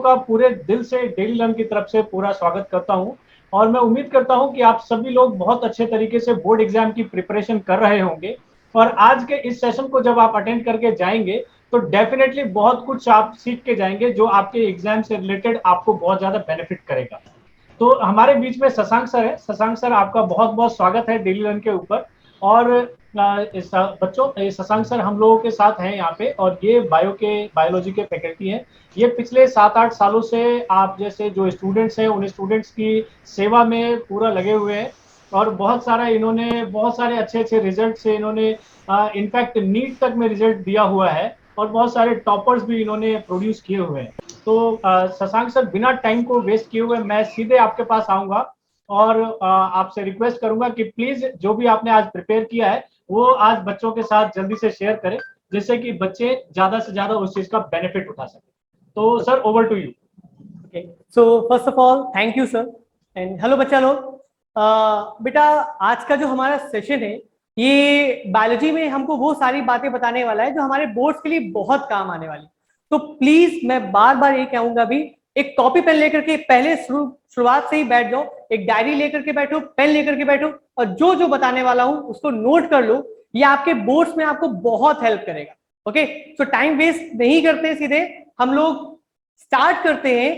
का पूरे दिल से डेली लर्न की तरफ से पूरा स्वागत करता हूं और मैं उम्मीद करता हूं कि आप सभी लोग बहुत अच्छे तरीके से बोर्ड एग्जाम की प्रिपरेशन कर रहे होंगे। और आज के इस सेशन को जब आप अटेंड करके जाएंगे तो डेफिनेटली बहुत कुछ आप सीख के जाएंगे जो आपके एग्जाम से रिलेटेड आपको बहुत ज्यादा बेनिफिट करेगा। तो हमारे बीच में शशांक सर है। शशांक सर, आपका बहुत बहुत स्वागत है डेली रन के ऊपर। और बच्चों, शशांक सर हम लोगों के साथ हैं यहाँ पे और ये बायोलॉजी के फैकल्टी हैं। ये पिछले 7-8 सालों से आप जैसे जो स्टूडेंट्स हैं उन स्टूडेंट्स की सेवा में पूरा लगे हुए हैं और बहुत सारे अच्छे अच्छे रिजल्ट से इन्होंने इनफैक्ट नीट तक में रिजल्ट दिया हुआ है और बहुत सारे टॉपर्स भी इन्होंने प्रोड्यूस किए हुए हैं। तो शशांक सर, बिना टाइम को वेस्ट किए हुए मैं सीधे आपके पास आऊंगा और आपसे रिक्वेस्ट करूंगा कि प्लीज जो भी आपने आज प्रिपेयर किया है वो आज बच्चों के साथ जल्दी से शेयर करें, जिससे कि बच्चे ज्यादा से ज्यादा उस चीज का बेनिफिट उठा सके। तो sir, over to you. Okay, so first of all thank you sir and hello बच्चा लोग। बेटा, आज का जो हमारा सेशन है ये बायोलॉजी में हमको वो सारी बातें बताने वाला है जो हमारे बोर्ड्स के लिए बहुत काम आने वाली। तो प्लीज मैं बार बार ये कहूंगा भी, एक कॉपी पेन लेकर के पहले शुरुआत से ही बैठ जाओ, एक डायरी लेकर के बैठो, पेन लेकर के बैठो और जो जो बताने वाला हूं उसको नोट कर लो। ये आपके बोर्ड्स में आपको बहुत हेल्प करेगा। ओके, सो टाइम वेस्ट नहीं करते, सीधे हम लोग स्टार्ट करते हैं।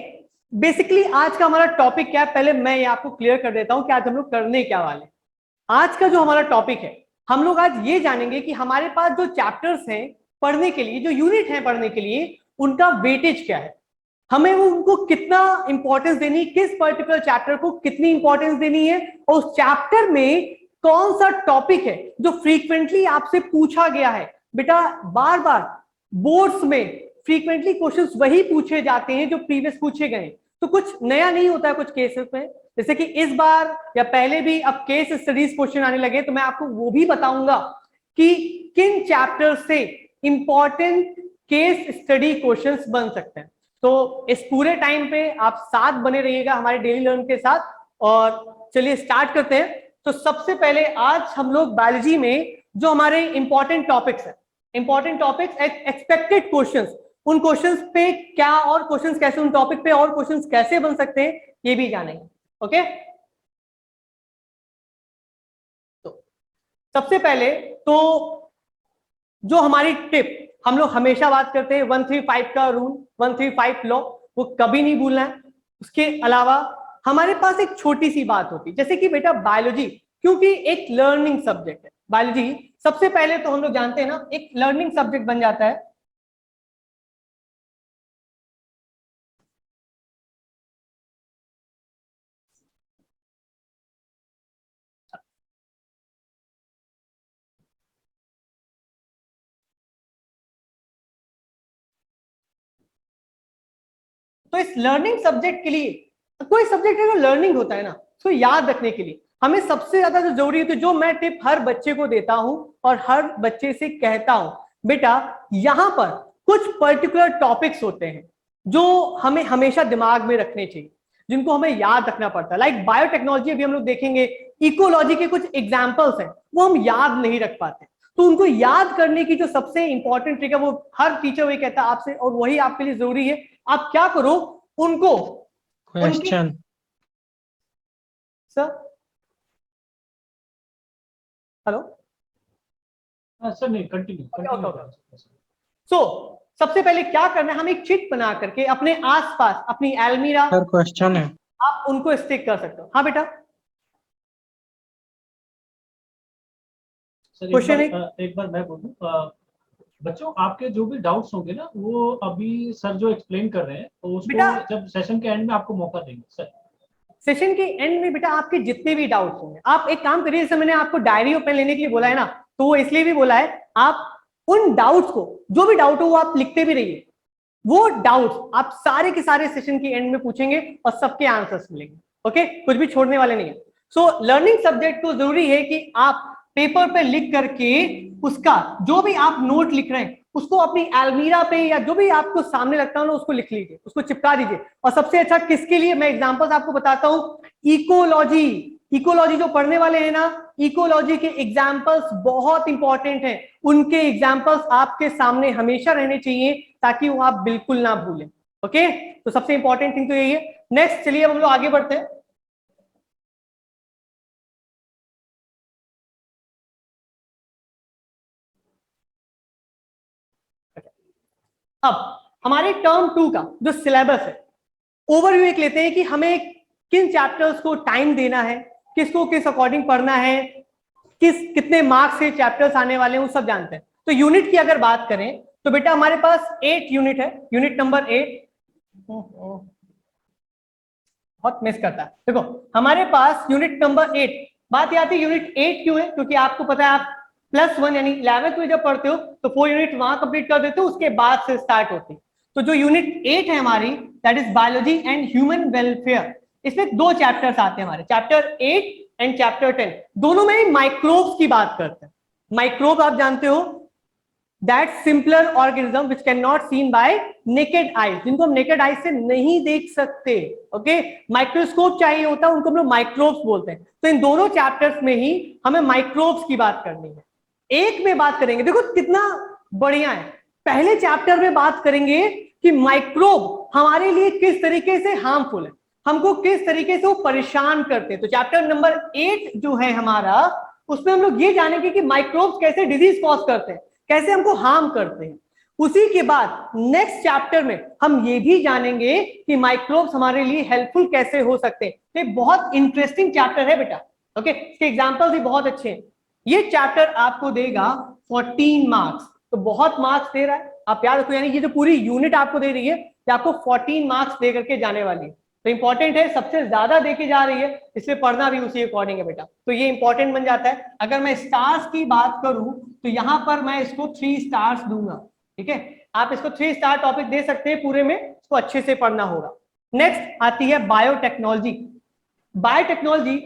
बेसिकली आज का हमारा टॉपिक क्या है, पहले मैं ये आपको क्लियर कर देता हूं कि आज हम लोग करने क्या वाले। आज का जो हमारा टॉपिक है, हम लोग आज ये जानेंगे कि हमारे पास जो चैप्टर्स हैं पढ़ने के लिए, जो यूनिट है पढ़ने के लिए, उनका वेटेज क्या है, हमें वो उनको कितना इंपॉर्टेंस देनी, किस पर्टिकुलर चैप्टर को कितनी इंपॉर्टेंस देनी है और उस चैप्टर में कौन सा टॉपिक है जो फ्रीक्वेंटली आपसे पूछा गया है। बेटा, बार बार बोर्ड्स में फ्रीक्वेंटली क्वेश्चंस वही पूछे जाते हैं जो प्रीवियस पूछे गए, तो कुछ नया नहीं होता है कुछ केसेस में। जैसे कि इस बार या पहले भी अब केस स्टडीज क्वेश्चन आने लगे, तो मैं आपको वो भी बताऊंगा कि किन चैप्टर से इंपॉर्टेंट केस स्टडी क्वेश्चंस बन सकते हैं। तो इस पूरे टाइम पे आप साथ बने रहिएगा हमारे डेली लर्न के साथ। और चलिए स्टार्ट करते हैं। तो सबसे पहले आज हम लोग बायोलॉजी में जो हमारे इंपॉर्टेंट टॉपिक्स हैं, इंपॉर्टेंट टॉपिक्स, एक्सपेक्टेड क्वेश्चंस, उन क्वेश्चंस पे क्या और क्वेश्चंस कैसे, उन टॉपिक पे और क्वेश्चंस कैसे बन सकते हैं ये भी जानेंगे। ओके, तो सबसे पहले तो जो हमारी टिप, हम लोग हमेशा बात करते हैं 135 का रूल, 135 लॉ, वो कभी नहीं भूलना है। उसके अलावा हमारे पास एक छोटी सी बात होती है, जैसे कि बेटा बायोलॉजी क्योंकि एक लर्निंग सब्जेक्ट है, बायोलॉजी सबसे पहले तो हम लोग जानते हैं ना एक लर्निंग सब्जेक्ट बन जाता है। तो इस लर्निंग सब्जेक्ट के लिए, कोई सब्जेक्ट अगर लर्निंग होता है ना, तो याद रखने के लिए हमें सबसे ज्यादा जो जरूरी है, तो जो मैं टिप हर बच्चे को देता हूं और हर बच्चे से कहता हूं, बेटा यहां पर कुछ पर्टिकुलर टॉपिक्स होते हैं जो हमें हमेशा दिमाग में रखने चाहिए, जिनको हमें याद रखना पड़ता है। लाइक बायोटेक्नोलॉजी अभी हम लोग देखेंगे, इकोलॉजी के कुछ एग्जाम्पल्स हैं वो हम याद नहीं रख पाते। तो उनको याद करने की जो सबसे इंपॉर्टेंट ट्रिक है, वो हर टीचर वही कहता है आपसे, और वही आपके लिए जरूरी है। आप क्या करो, उनको क्वेश्चन सर, हेलो सर, नहीं, कंटिन्यू। सो सबसे पहले क्या करना है, हम एक चिट बना करके अपने आसपास अपनी अलमीरा, सर क्वेश्चन है, आप उनको स्टिक कर सकते हो। हाँ बेटा, सर क्वेश्चन एक बार मैं बोलूं, बच्चों आपके जो भी डाउट्स होंगे ना वो अभी सर जो एक्सप्लेन कर रहे हैं तो उसको जब सेशन के एंड में आपको मौका देंगे सर। सेशन के एंड में बेटा आपके जितने भी डाउट्स होंगे, आप एक काम करिए, जैसे मैंने आपको डायरी और पेन लेने के लिए बोला है ना, तो वो इसलिए भी बोला है, आप उन डाउट्स को, जो भी डाउट हो वो आप लिखते भी रहिए। वो डाउट्स आप सारे के सारे सेशन के एंड में पूछेंगे और सबके आंसर्स मिलेंगे। ओके, कुछ भी छोड़ने वाले नहीं है। सो लर्निंग सब्जेक्ट को जरूरी है कि आप पेपर पे लिख करके उसका जो भी आप नोट लिख रहे हैं उसको अपनी अलमीरा पे या जो भी आपको सामने लगता है ना उसको लिख लीजिए, उसको चिपका दीजिए। और सबसे अच्छा किसके लिए, मैं एग्जांपल्स आपको बताता हूं, इकोलॉजी, इकोलॉजी जो पढ़ने वाले हैं ना, इकोलॉजी के एग्जांपल्स बहुत इंपॉर्टेंट हैं, उनके एग्जांपल्स आपके सामने हमेशा रहने चाहिए ताकि वो आप बिल्कुल ना भूलें। ओके, तो सबसे इंपॉर्टेंट थिंग तो यही है। नेक्स्ट चलिए अब हम लोग आगे बढ़ते हैं। अब हमारे टर्म 2 का जो सिलेबस है, ओवरव्यू एक लेते हैं कि हमें किन चैप्टर्स को टाइम देना है, किसको किस अकॉर्डिंग पढ़ना है, कितने मार्क्स के चैप्टर्स आने वाले हैं, वो सब जानते हैं। तो यूनिट की अगर बात करें तो बेटा हमारे पास 8 यूनिट है। यूनिट नंबर 8 बहुत मिस करता है। देखो हमारे पास यूनिट नंबर 8, बात ये आती है यूनिट 8 क्यों है, क्योंकि आपको पता है आप +1 यानी 11th में जब पढ़ते हो तो 4 यूनिट वहां कंप्लीट कर देते हो, उसके बाद से स्टार्ट होती है। तो जो यूनिट 8 है हमारी, that is biology and human welfare, इसमें 2 चैप्टर्स आते हैं हमारे, चैप्टर 8 एंड चैप्टर 10। दोनों में माइक्रोब्स की बात करते हैं। माइक्रोब आप जानते हो, that simpler organism which cannot seen by naked eyes, जिनको हम naked eyes से नहीं देख सकते। ओके, माइक्रोस्कोप चाहिए होता है, उनको हम लोग माइक्रोब्स बोलते हैं। तो इन दोनों चैप्टर्स में ही हमें माइक्रोब्स की बात करनी है। एक में बात करेंगे, देखो कितना बढ़िया है। पहले चैप्टर में बात करेंगे कि माइक्रोब हमारे लिए किस तरीके से हार्मफुल है, हमको किस तरीके से वो परेशान करते हैं। तो चैप्टर नंबर 8 जो है हमारा, उसमें हम लोग ये जानेंगे कि माइक्रोब्स कैसे डिजीज कॉज करते हैं, कैसे हमको हार्म करते हैं। उसी के बाद नेक्स्ट चैप्टर में हम ये भी जानेंगे कि माइक्रोब्स हमारे लिए हेल्पफुल कैसे हो सकते हैं। ये बहुत इंटरेस्टिंग चैप्टर है बेटा। ओके, इसके एग्जांपल्स भी बहुत अच्छे हैं। ये चैप्टर आपको देगा 14 मार्क्स, तो बहुत मार्क्स दे रहा है, आप याद रखो। यानी ये जो पूरी यूनिट आपको दे रही है, ये आपको 14 मार्क्स दे करके जाने वाली है। तो इंपॉर्टेंट है, सबसे ज्यादा देके जा रही है, इसलिए पढ़ना भी उसी अकॉर्डिंग है बेटा। तो ये इंपॉर्टेंट बन जाता है। अगर मैं स्टार्स की बात करूं तो यहां पर मैं इसको 3 स्टार्स दूंगा। ठीक है, आप इसको 3 स्टार टॉपिक दे सकते हैं पूरे में, इसको अच्छे से पढ़ना होगा। नेक्स्ट आती है बायोटेक्नोलॉजी। बायोटेक्नोलॉजी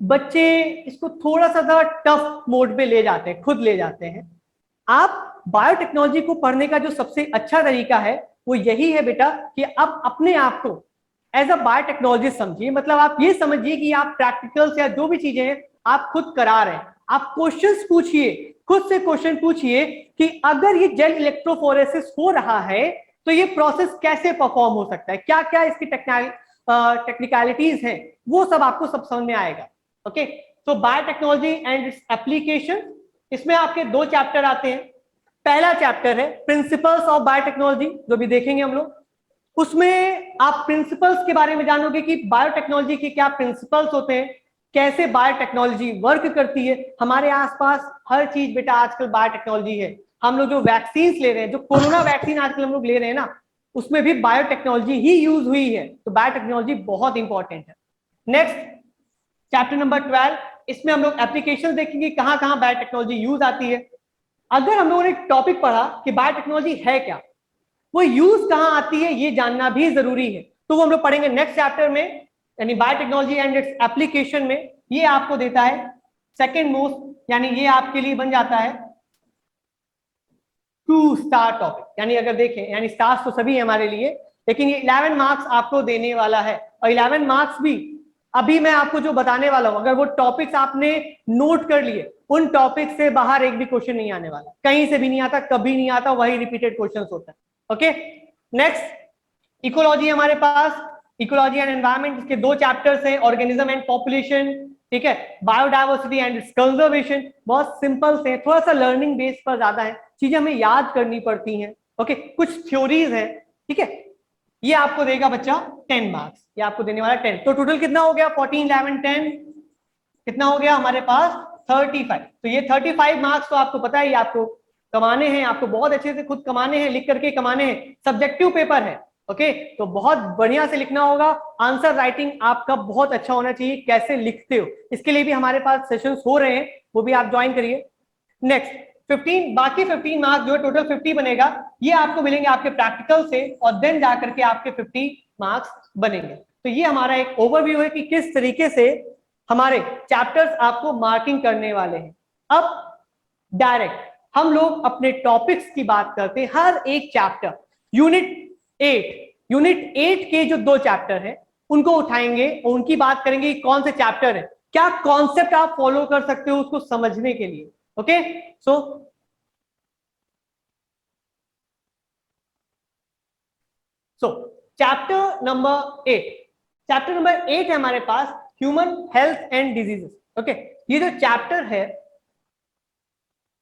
बच्चे इसको थोड़ा सा टफ मोड पे ले जाते हैं, खुद ले जाते हैं। आप बायोटेक्नोलॉजी को पढ़ने का जो सबसे अच्छा तरीका है वो यही है बेटा कि आप अपने आप को एज अ बायोटेक्नोलॉजिस्ट समझिए। मतलब आप ये समझिए कि आप प्रैक्टिकल्स या जो भी चीजें हैं आप खुद करा रहे हैं। आप क्वेश्चंस पूछिए, खुद से क्वेश्चन पूछिए कि अगर ये जेल इलेक्ट्रोफोरेसिस हो रहा है तो ये प्रोसेस कैसे परफॉर्म हो सकता है, क्या क्या इसकी टेक्निकलिटीज हैं, वो सब आपको सब समझ में आएगा। ओके, तो बायोटेक्नोलॉजी एंड इट्स एप्लीकेशन, इसमें आपके 2 चैप्टर आते हैं। पहला चैप्टर है प्रिंसिपल्स ऑफ बायोटेक्नोलॉजी, जो भी देखेंगे हम लोग। उसमें आप प्रिंसिपल्स के बारे में जानोगे कि बायोटेक्नोलॉजी के क्या प्रिंसिपल्स होते हैं, कैसे बायोटेक्नोलॉजी वर्क करती है। हमारे आसपास हर चीज बेटा आजकल बायोटेक्नोलॉजी है। हम लोग जो वैक्सीन ले रहे हैं, जो कोरोना वैक्सीन आजकल हम लोग ले रहे हैं ना, उसमें भी बायोटेक्नोलॉजी ही यूज हुई है। तो बायोटेक्नोलॉजी बहुत इंपॉर्टेंट है। नेक्स्ट चैप्टर नंबर 12, इसमें हम लोग एप्लीकेशन देखेंगे, कहां कहां बायोटेक्नोलॉजी यूज आती है। अगर हम लोगों ने टॉपिक पढ़ा कि बायोटेक्नोलॉजी है क्या, वो यूज कहां आती है, ये जानना भी जरूरी है। तो वो हम लोग पढ़ेंगे नेक्स्ट चैप्टर में, यानी बायोटेक्नोलॉजी एंड इट्स एप्लीकेशन में। ये आपको देता है सेकंड मोस्ट, यानी ये आपके लिए बन जाता है 2 स्टार टॉपिक। यानी अगर देखें, यानी स्टार्स तो सभी है हमारे लिए, लेकिन ये 11 मार्क्स आपको देने वाला है। और 11 मार्क्स भी अभी मैं आपको जो बताने वाला हूं, अगर वो टॉपिक्स आपने नोट कर लिए, उन टॉपिक से बाहर एक भी क्वेश्चन नहीं आने वाला, कहीं से भी नहीं आता, कभी नहीं आता, वही रिपीटेड क्वेश्चन होता है। ओके, नेक्स्ट इकोलॉजी हमारे पास, इकोलॉजी एंड एनवायरमेंट, इसके 2 चैप्टर्स हैं, ऑर्गेनिज्म एंड पॉपुलेशन। ठीक है, बायोडाइवर्सिटी एंड इट्स कंजर्वेशन, बहुत सिंपल से, थोड़ा सा लर्निंग बेस पर ज्यादा है, चीजें हमें याद करनी पड़ती हैं। ओके, कुछ थ्योरीज हैं। ठीक है, ये आपको देगा बच्चा 10 मार्क्स, ये आपको देने वाला 10। तो टोटल कितना हो गया, 14 11 10, कितना हो गया हमारे पास 35। तो ये 35 मार्क्स तो आपको पता है, ये आपको कमाने हैं, आपको बहुत अच्छे से खुद कमाने हैं, लिख करके कमाने हैं। सब्जेक्टिव पेपर है। ओके, तो बहुत बढ़िया से लिखना होगा। आंसर राइटिंग आपका बहुत अच्छा होना चाहिए, कैसे लिखते हो, इसके लिए भी हमारे पास सेशंस हो रहे हैं, वो भी आप ज्वाइन करिए। नेक्स्ट 15, बाकी 15 मार्क्स जो है टोटल 50 बनेगा, ये आपको मिलेंगे आपके प्रैक्टिकल से, और देन जाकर के आपके 50 मार्क्स बनेंगे। तो ये हमारा एक ओवरव्यू है कि किस तरीके से हमारे चैप्टर्स आपको मार्किंग करने वाले हैं। अब डायरेक्ट हम लोग अपने टॉपिक्स की बात करते हैं। हर एक चैप्टर, यूनिट 8 के जो 2 चैप्टर हैं उनको उठाएंगे और उनकी बात करेंगे कौन से चैप्टर है, क्या कॉन्सेप्ट आप फॉलो कर सकते हो उसको समझने के लिए। Okay, so chapter number 8। Chapter number 8 है हमारे पास, human health and diseases. Okay, ये जो चैप्टर है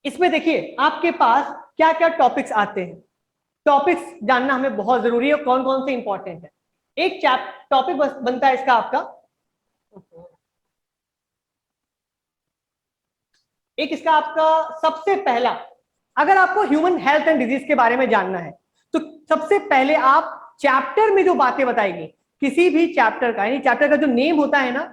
इसमें देखिए आपके पास क्या क्या टॉपिक्स आते हैं। टॉपिक्स जानना हमें बहुत जरूरी है, कौन कौन से इंपॉर्टेंट है। एक टॉपिक बनता है इसका आपका, एक इसका आपका सबसे पहला, अगर आपको ह्यूमन हेल्थ एंड डिजीज के बारे में जानना है तो सबसे पहले आप चैप्टर में जो बातें बताएंगे, किसी भी चैप्टर का, यानी चैप्टर का जो नेम होता है ना,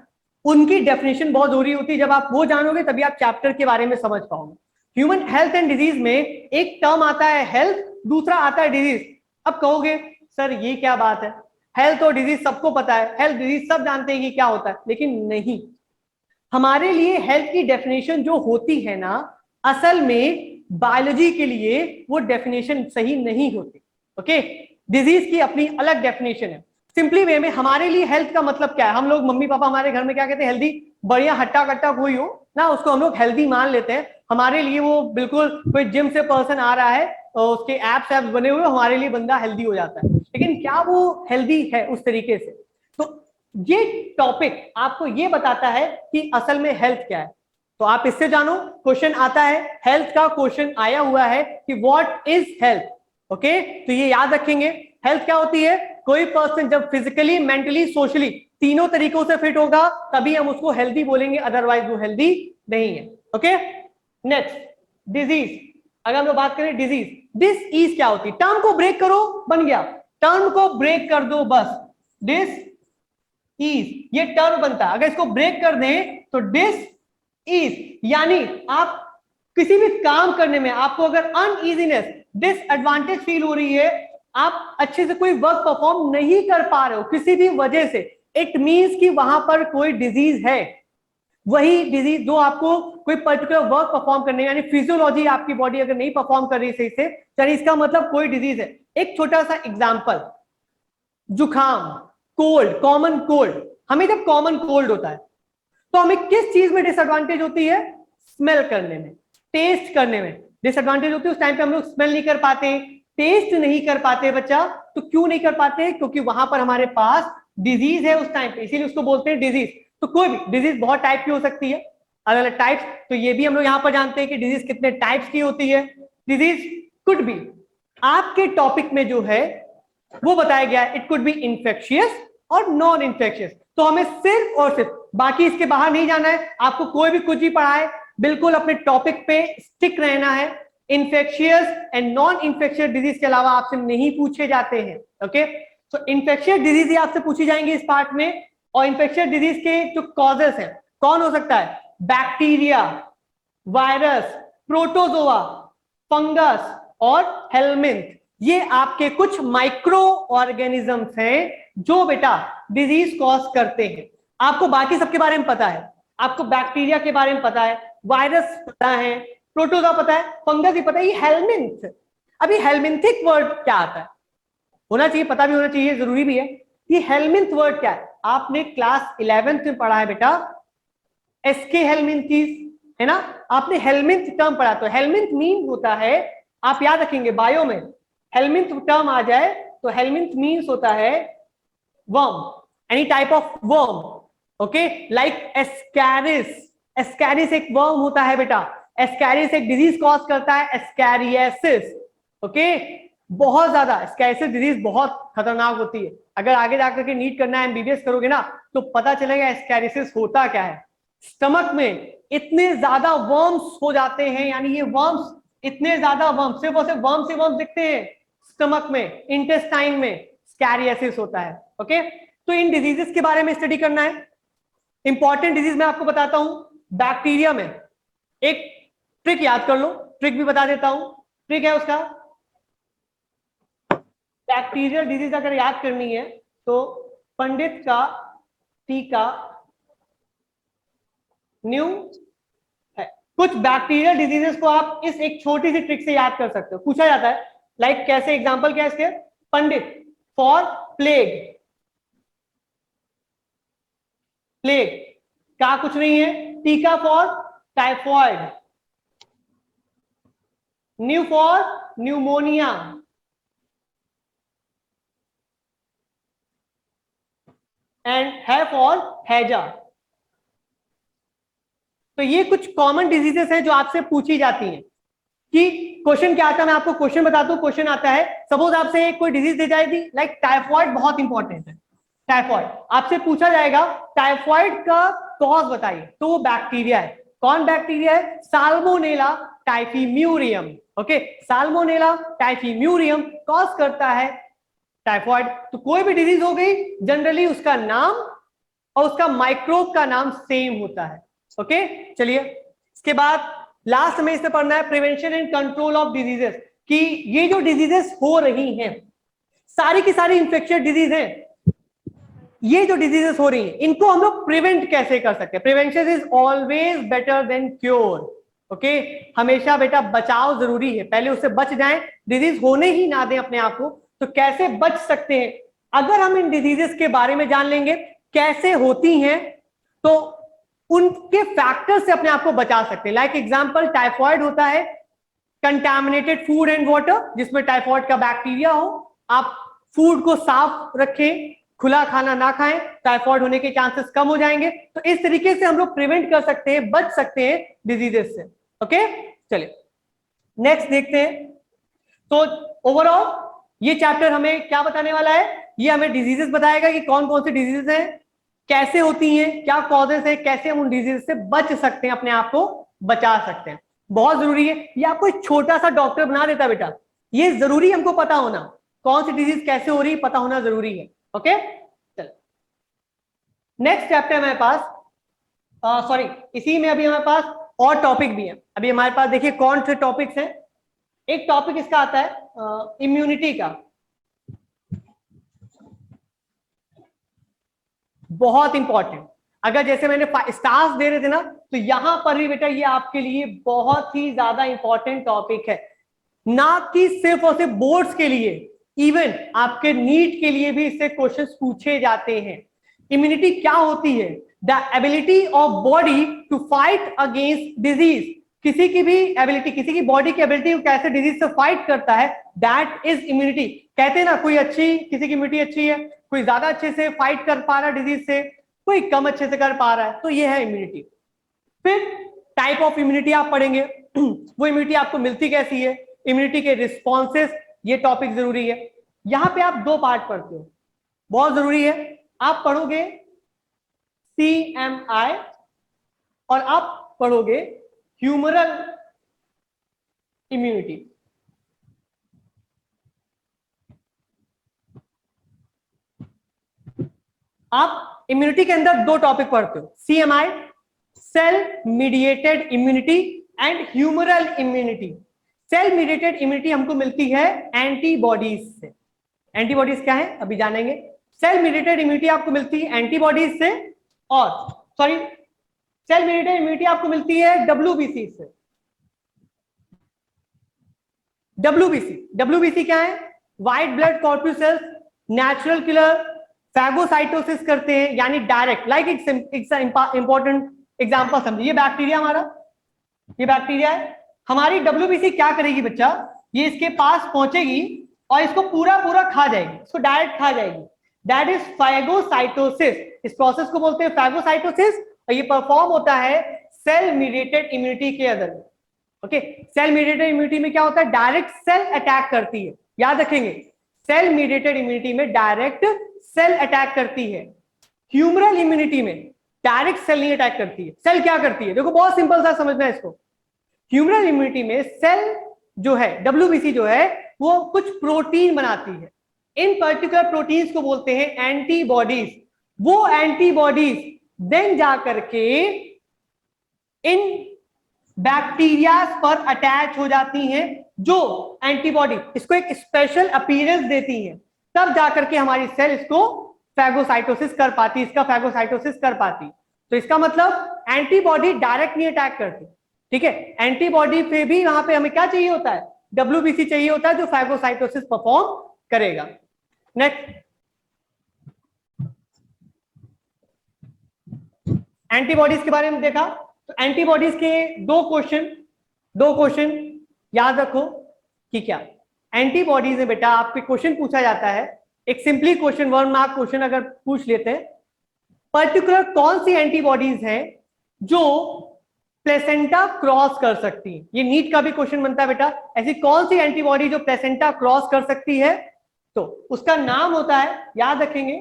उनकी डेफिनेशन बहुत जरूरी होती है। जब आप वो जानोगे तभी आप चैप्टर के बारे में समझ पाओगे। ह्यूमन हेल्थ एंड डिजीज में एक टर्म आता है हेल्थ, दूसरा आता है डिजीज। अब कहोगे सर ये क्या बात है, हेल्थ और डिजीज सबको पता है, हेल्थ डिजीज सब जानते हैं कि क्या होता है, लेकिन नहीं। हमारे लिए हेल्थ की डेफिनेशन जो होती है ना, असल में बायोलॉजी के लिए वो डेफिनेशन सही नहीं होती। ओके, डिजीज की अपनी अलग डेफिनेशन है। सिंपली वे में हमारे लिए हेल्थ का मतलब क्या है, हम लोग मम्मी पापा हमारे घर में क्या कहते हैं, हेल्दी, बढ़िया हट्टा कट्टा कोई हो ना उसको हम लोग हेल्दी मान लेते हैं। हमारे लिए वो बिल्कुल कोई जिम से पर्सन आ रहा है और उसके एप्स बने हुए, हमारे लिए बंदा हेल्दी हो जाता है, लेकिन क्या वो हेल्दी है उस तरीके से? तो ये टॉपिक आपको ये बताता है कि असल में हेल्थ क्या है। तो आप इससे जानो, क्वेश्चन आता है, हेल्थ का क्वेश्चन आया हुआ है कि व्हाट इज हेल्थ। ओके, तो ये याद रखेंगे, हेल्थ क्या होती है, कोई पर्सन जब फिजिकली, मेंटली, सोशली तीनों तरीकों से फिट होगा तभी हम उसको हेल्दी बोलेंगे, अदरवाइज वो हेल्दी नहीं है। Okay, next disease. अगर हम लोग बात करें डिजीज, डिस इज क्या होती है, टर्म को ब्रेक करो, बन गया, टर्म को ब्रेक कर दो बस, डिस इज ये टर्म बनता है। अगर इसको ब्रेक कर दें तो डिस इज, यानी आप किसी भी काम करने में आपको अगर अनइजीनेस, डिसएडवांटेज फील हो रही है, आप अच्छे से कोई वर्क परफॉर्म नहीं कर पा रहे हो किसी भी वजह से, इट मींस कि वहां पर कोई डिजीज है। वही डिजीज जो आपको कोई पर्टिकुलर वर्क परफॉर्म करने, यानी फिजियोलॉजी आपकी बॉडी अगर नहीं परफॉर्म कर रही सही से, यानी इसका मतलब कोई डिजीज है। एक छोटा सा एग्जांपल, जुखाम, कोल्ड, कॉमन कोल्ड, हमें जब कॉमन कोल्ड होता है तो हमें किस चीज में डिसएडवांटेज होती है, स्मेल करने में, टेस्ट करने में डिसएडवांटेज होती है। उस टाइम पे हम लोग स्मेल नहीं कर पाते, टेस्ट नहीं कर पाते बच्चा। तो क्यों नहीं कर पाते, क्योंकि वहां पर हमारे पास डिजीज है उस टाइम पे, इसीलिए उसको बोलते हैं डिजीज। तो कोई भी डिजीज बहुत टाइप की हो सकती है, अलग अलग टाइप्स, तो ये भी हम लोग यहां पर जानते हैं कि डिजीज कितने टाइप्स की होती है। डिजीज कुड बी, आपके टॉपिक में जो है वो बताया गया है, इट कुड बी इंफेक्शियस और नॉन इंफेक्शियस। तो हमें सिर्फ और सिर्फ, बाकी इसके बाहर नहीं जाना है, आपको कोई भी कुछ भी पढ़ाए बिल्कुल अपने टॉपिक पे स्टिक रहना है। Infectious and non infectious disease के अलावा आपसे नहीं पूछे जाते हैं। ओके, तो इंफेक्शियस डिजीज ही आपसे पूछी जाएंगी इस पार्ट में। और इंफेक्शियस डिजीज के जो कॉजेस हैं, कौन हो सकता है, बैक्टीरिया, वायरस, प्रोटोजोआ, फंगस और हेलमिंथ। ये आपके कुछ माइक्रो ऑर्गेनिजम्स हैं जो बेटा डिजीज कॉज करते हैं। आपको बाकी सबके बारे में पता है, आपको बैक्टीरिया के बारे में पता है, वायरस पता है, प्रोटोजोआ पता है, फंगस भी पता है। ये हेलमिंथ, अभी हेलमिंथिक वर्ड क्या आता है, होना चाहिए, पता भी होना चाहिए, जरूरी भी है। ये हेलमिंथ वर्ड क्या है, आपने क्लास 11th में पढ़ा है बेटा, एसके हेलमिंथीज, है ना, आपने हेलमिंथ टर्म पढ़ा। तो हेलमिंथ मीन होता है, आप याद रखेंगे बायो में हेलमिंथ टर्म आ जाए तो हेलमिंथ मीन्स होता है worm, any type of worm. Okay, like Ascaris, Ascaris एक वर्म होता है बेटा, एस्कैरिस एक डिजीज कॉज करता है, एस्कैरियासिस। ओके, बहुत ज्यादा एस्कैरियासिस डिजीज बहुत खतरनाक होती है। अगर आगे जाकर के नीट करना है, एमबीबीएस करोगे ना, तो पता चलेगा एस्कैरियासिस होता क्या है। स्टमक में इतने ज्यादा वर्म्स हो जाते हैं, यानी ये वर्म्स, इतने ज्यादा वर्म्स, सिर्फ और सिर्फ वर्म से वर्म्स दिखते हैं स्टमक में, इंटेस्टाइन में स्कैरियासिस होता है। ओके, तो इन डिजीजेस के बारे में स्टडी करना है। इंपॉर्टेंट डिजीज मैं आपको बताता हूं। बैक्टीरिया में एक ट्रिक याद कर लो, ट्रिक भी बता देता हूं। ट्रिक है उसका, बैक्टीरियल डिजीज अगर याद करनी है तो पंडित का टीका न्यू है। कुछ बैक्टीरियल डिजीजेस को आप इस एक छोटी सी ट्रिक से याद कर सकते हो, पूछा जाता है। लाइक कैसे, एग्जांपल क्या है इसके, पंडित फॉर प्लेग, प्लेग का कुछ नहीं है, टीका for typhoid, new for pneumonia, and है फॉर हैजा। तो ये कुछ कॉमन डिजीजेस हैं जो आपसे पूछी जाती हैं। कि क्वेश्चन क्या आता है, मैं आपको क्वेश्चन बताता हूं। क्वेश्चन आता है, सपोज आपसे कोई डिजीज दी जाएगी लाइक टाइफॉइड, बहुत इंपॉर्टेंट है टाइफॉइड। आपसे पूछा जाएगा टाइफॉइड का कॉज बताइए, तो वो बैक्टीरिया है। कौन बैक्टीरिया है? साल्मोनेला टाइफीम्यूरियम। ओके, साल्मोनेला टाइफीम्यूरियम कॉज करता है टाइफॉइड। तो कोई भी डिजीज हो गई, जनरली उसका नाम और उसका माइक्रोब का नाम सेम होता है। ओके, चलिए इसके बाद लास्ट में इसे पढ़ना है prevention and control of diseases. कि ये जो डिजीजेस हो रही हैं, सारी की सारी इंफेक्शियस डिजीज हैं, ये जो डिजीजेस हो रही हैं इनको हम लोग प्रिवेंट कैसे कर सकते हैं? Prevention is always better than cure. Okay, हमेशा बेटा बचाव जरूरी है, पहले उससे बच जाएं, डिजीज होने ही ना दें अपने आप को। तो कैसे बच सकते हैं? अगर हम इन डिजीजेस के बारे में जान लेंगे कैसे होती हैं, तो उनके फैक्टर से अपने आप को बचा सकते हैं। लाइक एग्जांपल, टाइफॉइड होता है कंटामिनेटेड फूड एंड वाटर, जिसमें टाइफॉइड का बैक्टीरिया हो। आप फूड को साफ रखें, खुला खाना ना खाएं, टाइफॉइड होने के चांसेस कम हो जाएंगे। तो इस तरीके से हम लोग प्रिवेंट कर सकते हैं, बच सकते हैं डिजीजेस से। ओके, चलिए नेक्स्ट देखते हैं। तो ओवरऑल ये चैप्टर हमें क्या बताने वाला है? ये हमें डिजीजेस बताएगा कि कौन कौन सी डिजीजेस हैं, कैसे होती हैं, क्या कॉजेस है, कैसे हम उन डिजीज से बच सकते हैं, अपने आप को बचा सकते हैं। बहुत जरूरी है, ये आपको एक छोटा सा डॉक्टर बना देता बेटा। ये जरूरी हमको पता होना, कौन सी डिजीज कैसे हो रही पता होना जरूरी है। ओके, चलो नेक्स्ट चैप्टर हमारे पास, सॉरी इसी में अभी हमारे पास और टॉपिक भी है। अभी हमारे पास देखिए कौन से टॉपिक्स हैं। एक टॉपिक इसका आता है इम्यूनिटी का, बहुत इंपॉर्टेंट। अगर जैसे मैंने स्टार्स दे रहे थे ना, तो यहां पर भी बेटा ये आपके लिए बहुत ही ज्यादा इंपॉर्टेंट टॉपिक है, ना कि सिर्फ और सिर्फ बोर्ड्स के लिए, इवन आपके नीट के लिए भी इससे क्वेश्चंस पूछे जाते हैं। इम्यूनिटी क्या होती है? The ability of body to fight against disease. किसी की भी एबिलिटी, किसी की बॉडी की एबिलिटी कैसे डिजीज से फाइट करता है, दैट इज इम्यूनिटी। कहते हैं ना, कोई अच्छी, किसी की इम्यूनिटी अच्छी है, कोई ज्यादा अच्छे से फाइट कर पा रहा है डिजीज से, कोई कम अच्छे से कर पा रहा है, तो ये है इम्यूनिटी। फिर टाइप ऑफ इम्यूनिटी आप पढ़ेंगे वो इम्यूनिटी आपको मिलती कैसी है, इम्यूनिटी के रिस्पॉन्सेस, ये टॉपिक जरूरी है। यहां पे आप दो पार्ट पढ़ते हो, बहुत जरूरी है। आप पढ़ोगे CMI और आप पढ़ोगे ह्यूमरल इम्यूनिटी। आप इम्यूनिटी के अंदर दो टॉपिक पढ़ते हो, CMI cell mediated immunity and humoral immunity. Cell mediated immunity हमको मिलती है एंटीबॉडीज से। एंटीबॉडीज क्या है अभी जानेंगे। सेल मीडिएटेड इम्यूनिटी आपको मिलती है एंटीबॉडीज से, और सॉरी सेल मीडिएटेड इम्यूनिटी आपको मिलती है WBC से। WBC क्या है? White blood corpuscles natural killer phagocytosis करते हैं, यानी डायरेक्ट। लाइक इंपॉर्टेंट एग्जांपल समझिए, ये बैक्टीरिया हमारा, ये बैक्टीरिया है। हमारी WBC क्या करेगी बच्चा, ये इसके पास पहुंचेगी और इसको पूरा पूरा खा जाएगी, इसको डायरेक्ट खा जाएगी। That is phagocytosis. इस प्रोसेस को बोलते हैं फैगोसाइटोसिस, और ये परफॉर्म होता है सेल मीडिएटेड इम्यूनिटी के अंदर। ओके, सेल मीडिएटेड इम्यूनिटी में क्या होता है, डायरेक्ट सेल अटैक करती है। याद रखेंगे, सेल मीडिएटेड इम्यूनिटी में डायरेक्ट सेल अटैक करती है। ह्यूमरल इम्यूनिटी में डायरेक्ट सेल नहीं अटैक करती है। सेल क्या करती है, देखो बहुत सिंपल सा समझना है इसको। ह्यूमरल इम्यूनिटी में सेल जो है, WBC जो है, वो कुछ प्रोटीन बनाती है। इन पर्टिकुलर प्रोटीन्स को बोलते हैं एंटीबॉडीज। वो एंटीबॉडीज देन जाकर के इन बैक्टीरिया पर अटैच हो जाती हैं, जो एंटीबॉडी इसको एक स्पेशल अपीयरेंस देती है, तब जाकर के हमारी सेल इसको फैगोसाइटोसिस कर पाती, इसका फैगोसाइटोसिस कर पाती। तो इसका मतलब एंटीबॉडी डायरेक्ट नहीं अटैक करती, ठीक है। एंटीबॉडी पे भी वहां पे हमें क्या चाहिए होता है, WBC चाहिए होता है, जो फैगोसाइटोसिस परफॉर्म करेगा। नेक्स्ट, एंटीबॉडीज के बारे में देखा, तो एंटीबॉडीज के दो क्वेश्चन याद रखो कि क्या एंटीबॉडीज है बेटा। आपके क्वेश्चन पूछा जाता है, एक सिंपली क्वेश्चन 1 मार्क क्वेश्चन अगर पूछ लेते हैं पर्टिकुलर कौन सी एंटीबॉडीज हैं जो प्लेसेंटा क्रॉस कर सकती है? ये नीट का भी क्वेश्चन बनता है बेटा, ऐसी कौन सी एंटीबॉडी जो प्लेसेंटा क्रॉस कर सकती है? तो उसका नाम होता है, याद रखेंगे,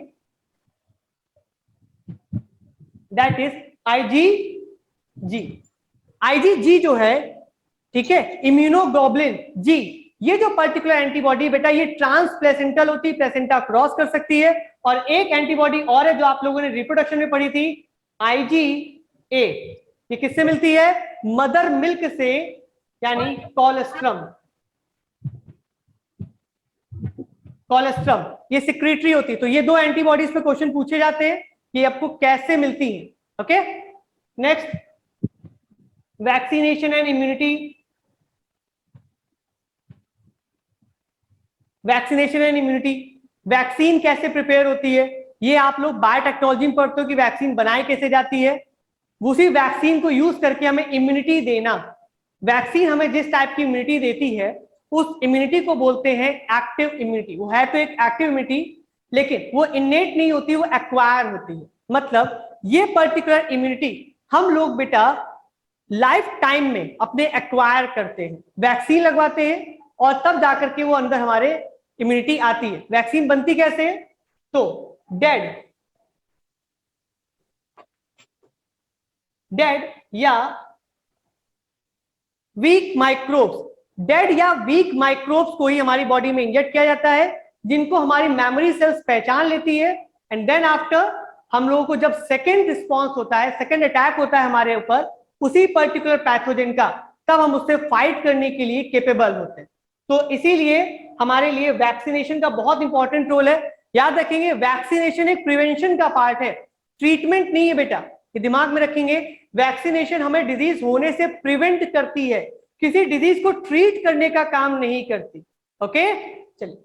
दैट इज IgG। IgG जो है, ठीक है, इम्यूनोग्लोबुलिन जी, ये जो पर्टिकुलर एंटीबॉडी बेटा ये ट्रांस प्लेसेंटल होती है, प्लेसेंटा क्रॉस कर सकती है। और एक एंटीबॉडी और है जो आप लोगों ने रिप्रोडक्शन में पढ़ी थी, IgA, ये किससे मिलती है? मदर मिल्क से, यानी कोलेस्ट्रम। कोलेस्ट्रम ये सिक्रेटरी होती है। तो ये दो एंटीबॉडीज पे क्वेश्चन पूछे जाते हैं कि आपको कैसे मिलती है। Okay, next, vaccination and immunity. Vaccination and immunity, vaccine कैसे प्रिपेयर होती है? ये आप लोग बायोटेक्नोलॉजी में पढ़ते हो कि वैक्सीन बनाई कैसे जाती है। उसी वैक्सीन को यूज करके हमें इम्यूनिटी देना। वैक्सीन हमें जिस टाइप की इम्यूनिटी देती है उस इम्यूनिटी को बोलते हैं एक्टिव इम्यूनिटी। वो है तो एक एक्टिव इम्यूनिटी, लेकिन वो इनेट नहीं होती, वो एक्वायर होती है। मतलब ये पर्टिकुलर इम्यूनिटी हम लोग बेटा लाइफ टाइम में अपने एक्वायर करते हैं, वैक्सीन लगवाते हैं और तब जाकर के वो अंदर हमारे इम्यूनिटी आती है। वैक्सीन बनती कैसे है? तो डेड या वीक माइक्रोब्स, डेड या वीक माइक्रोब्स को ही हमारी बॉडी में इंजेक्ट किया जाता है, जिनको हमारी मेमोरी सेल्स पहचान लेती है। एंड देन आफ्टर हम लोगों को जब सेकेंड रिस्पॉन्स होता है, सेकेंड अटैक होता है हमारे ऊपर उसी पर्टिकुलर पैथोजन का, तब हम उससे फाइट करने के लिए केपेबल होते हैं। तो इसीलिए हमारे लिए वैक्सीनेशन का बहुत इंपॉर्टेंट रोल है। याद रखेंगे, वैक्सीनेशन एक प्रिवेंशन का पार्ट है, ट्रीटमेंट नहीं है बेटा, ये दिमाग में रखेंगे। वैक्सीनेशन हमें डिजीज होने से प्रिवेंट करती है, किसी डिजीज को ट्रीट करने का काम नहीं करती। ओके, चलिए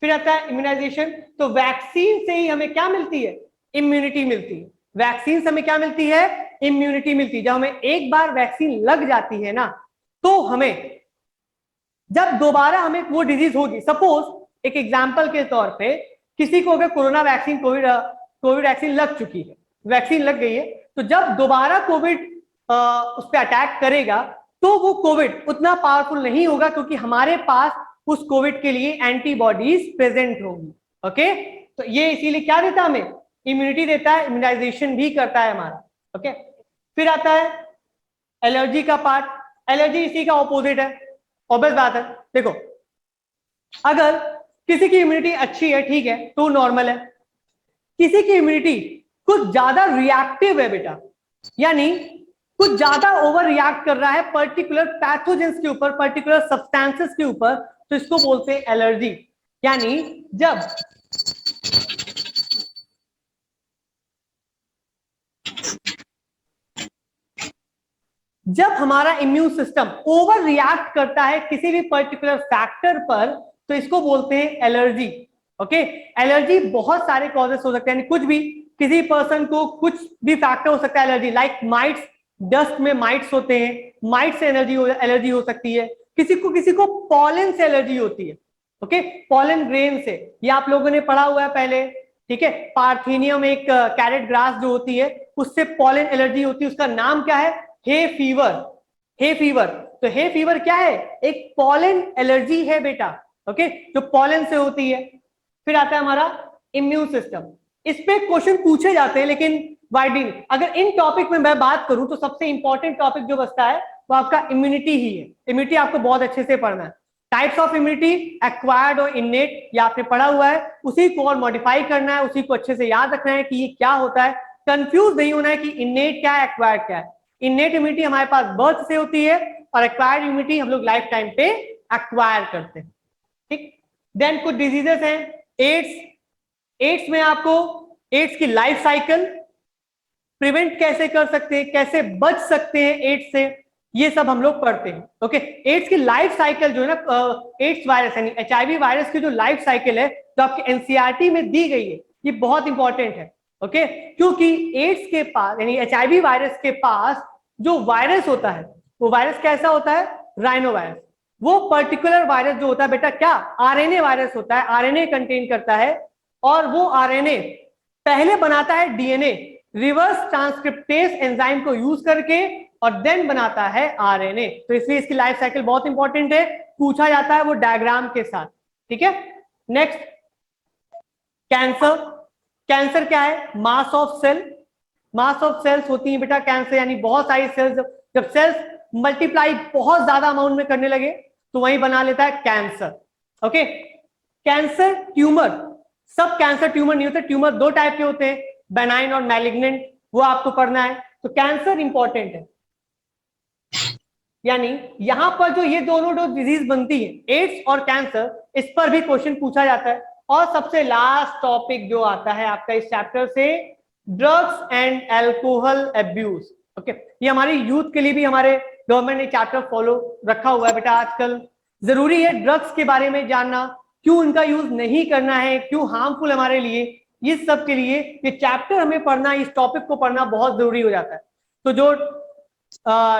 फिर आता है इम्यूनाइजेशन। तो वैक्सीन से ही हमें क्या मिलती है? इम्यूनिटी मिलती है। वैक्सीन से हमें क्या मिलती है? इम्यूनिटी मिलती है। जब हमें एक बार वैक्सीन लग जाती है ना, तो हमें जब दोबारा हमें वो डिजीज होगी, सपोज एक एग्जांपल के तौर पे किसी को अगर कोरोना वैक्सीन, कोविड वैक्सीन लग चुकी है, वैक्सीन लग गई है, तो जब दोबारा कोविड उस पर अटैक करेगा तो वो कोविड उतना पावरफुल नहीं होगा, क्योंकि हमारे पास उस कोविड के लिए एंटीबॉडीज प्रेजेंट होंगी। ओके, तो ये इसीलिए क्या देता है हमें? इम्यूनिटी देता है, इम्यूनाइजेशन भी करता है हमारा। ओके, फिर आता है एलर्जी का पार्ट। एलर्जी इसी का ऑपोजिट है, ऑब्वियस बात है। देखो, अगर किसी की इम्यूनिटी अच्छी है, ठीक है, तो नॉर्मल है। किसी की इम्यूनिटी कुछ ज्यादा रिएक्टिव है बेटा, यानी कुछ ज्यादा ओवर रिएक्ट कर रहा है पर्टिकुलर पैथोजेंस के ऊपर, पर्टिकुलर सब्सटेंसेस के ऊपर, तो इसको बोलते हैं एलर्जी। यानी जब हमारा इम्यून सिस्टम ओवर रिएक्ट करता है किसी भी पर्टिकुलर फैक्टर पर, तो इसको बोलते हैं एलर्जी। ओके, एलर्जी बहुत सारे कॉजेस हो सकते हैं, यानी कुछ भी, किसी पर्सन को कुछ भी फैक्टर हो सकता है एलर्जी, लाइक माइट्स, डस्ट में माइट्स होते हैं, माइट से एलर्जी हो सकती है। किसी को पॉलन से एलर्जी होती है। ओके, पॉलन ग्रेन से, ये आप लोगों ने पढ़ा हुआ है पहले, ठीक है। पार्थेनियम एक कैरेट ग्रास जो होती है, उससे पॉलन एलर्जी होती है, उसका नाम क्या है? Hay fever. हे फीवर, तो हे फीवर क्या है? एक पॉलन एलर्जी है बेटा। ओके, जो पॉलन से होती है। फिर आता है हमारा इम्यून सिस्टम। इस पे क्वेश्चन पूछे जाते हैं, लेकिन वाइडली अगर इन टॉपिक में मैं बात करूं तो सबसे इंपॉर्टेंट टॉपिक जो बचता है वो आपका इम्यूनिटी ही है। इम्यूनिटी आपको बहुत अच्छे से पढ़ना है। टाइप्स ऑफ इम्यूनिटी, एक्वायर्ड और इनेट, ये आपने पढ़ा हुआ है, उसी को और मॉडिफाई करना है, उसी को अच्छे से याद रखना है कि ये क्या होता है। कंफ्यूज नहीं होना है कि इनेट क्या है, एक्वायर्ड क्या है। इनेट इम्यूनिटी हमारे पास बर्थ से होती है और एक्वायर्ड इम्यूनिटी हम लोग लाइफ टाइम पे एक्वायर करते हैं, ठीक। देन कुछ डिजीजेस हैं, एड्स में आपको एड्स की लाइफ साइकिल, प्रिवेंट कैसे कर सकते हैं, कैसे बच सकते हैं एड्स से, ये सब हम लोग पढ़ते हैं। ओके, एड्स की लाइफ साइकिल जो है ना, एड्स वायरस यानी HIV वायरस की जो लाइफ साइकिल है जो आपके NCERT में दी गई है, ये बहुत इंपॉर्टेंट है। ओके, क्योंकि एड्स के पास यानी HIV वायरस के पास जो वायरस होता है वो वायरस कैसा होता है? Rhino virus. वो पर्टिकुलर वायरस जो होता है बेटा क्या? RNA वायरस होता है, RNA कंटेन करता है, और वो RNA पहले बनाता है DNA, रिवर्स ट्रांसक्रिप्टेज एंजाइम को यूज करके और देन बनाता है आरएनए। तो इसलिए इसकी लाइफ साइकिल बहुत इंपॉर्टेंट है, पूछा जाता है वो डायग्राम के साथ। ठीक है, नेक्स्ट कैंसर। कैंसर क्या है? Mass of cell. Mass of cells होती है बेटा कैंसर, यानी बहुत सारी सेल्स, जब सेल्स मल्टीप्लाई बहुत ज्यादा अमाउंट में करने लगे तो वही बना लेता है कैंसर। ओके, कैंसर ट्यूमर, सब कैंसर ट्यूमर नहीं होते, ट्यूमर दो टाइप के होते हैं, बेनाइन और मैलिग्नेंट, वो आपको पढ़ना है। तो कैंसर इंपॉर्टेंट है, यानी यहां पर जो ये दोनों जो डिजीज बनती है, एड्स और कैंसर, इस पर भी क्वेश्चन पूछा जाता है। और सबसे लास्ट टॉपिक जो आता है आपका इस चैप्टर से, drugs and alcohol abuse. Okay, ये हमारी यूथ के लिए भी हमारे गवर्नमेंट ने चैप्टर फॉलो रखा हुआ है बेटा। आजकल जरूरी है ड्रग्स के बारे में जानना, क्यों उनका यूज नहीं करना है, क्यों हार्मफुल हमारे लिए, ये सब के लिए ये चैप्टर हमें पढ़ना, इस टॉपिक को पढ़ना बहुत जरूरी हो जाता है। तो जो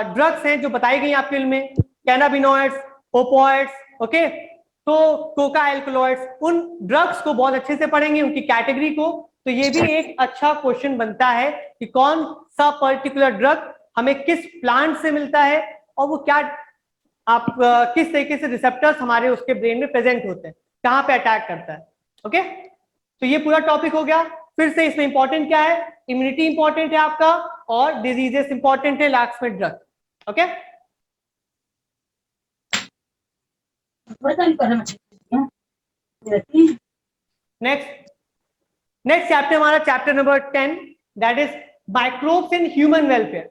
ड्रग्स हैं जो बताई गई आपके फिल्म में, कैनाबिनॉइड्स, ओपोइड्स, ओके, तो कोका एल्कलॉइड्स, उन ड्रग्स को बहुत अच्छे से पढ़ेंगे, उनकी कैटेगरी को। तो ये भी एक अच्छा क्वेश्चन बनता है कि कौन सा पर्टिकुलर ड्रग हमें किस प्लांट से मिलता है और वो क्या आप किस तरीके से रिसेप्टर्स हमारे उसके ब्रेन में प्रेजेंट होते हैं, कहाँ पे अटैक करता है। ओके, तो ये पूरा टॉपिक हो गया। फिर से इसमें इंपॉर्टेंट क्या है? इम्यूनिटी इंपॉर्टेंट है आपका और डिजीजेस इंपॉर्टेंट है, लास्ट में ड्रग। ओके, नेक्स्ट चैप्टर हमारा chapter number 10, that is microbes in human welfare.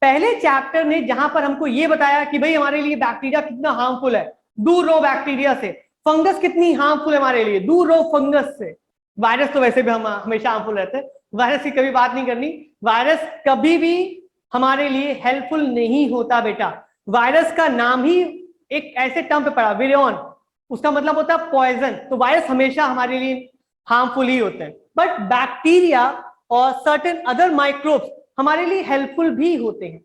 पहले चैप्टर ने जहां पर हमको ये बताया कि भाई हमारे लिए बैक्टीरिया कितना हार्मफुल है, दूर रहो बैक्टीरिया से। फंगस कितनी हार्मफुल है हमारे लिए, दूर रहो फंगस से। वायरस तो वैसे भी हम हमेशा हार्मफुल रहते हैं, वायरस की कभी बात नहीं करनी। वायरस कभी भी हमारे लिए हेल्पफुल नहीं होता बेटा। वायरस का नाम ही एक ऐसे टर्म पे पड़ा, विरियन, उसका मतलब होता है पॉइजन। तो वायरस हमेशा हमारे लिए हार्मफुल ही होते हैं, बट बैक्टीरिया और सर्टेन अदर माइक्रोब्स हमारे लिए हेल्पफुल भी होते हैं।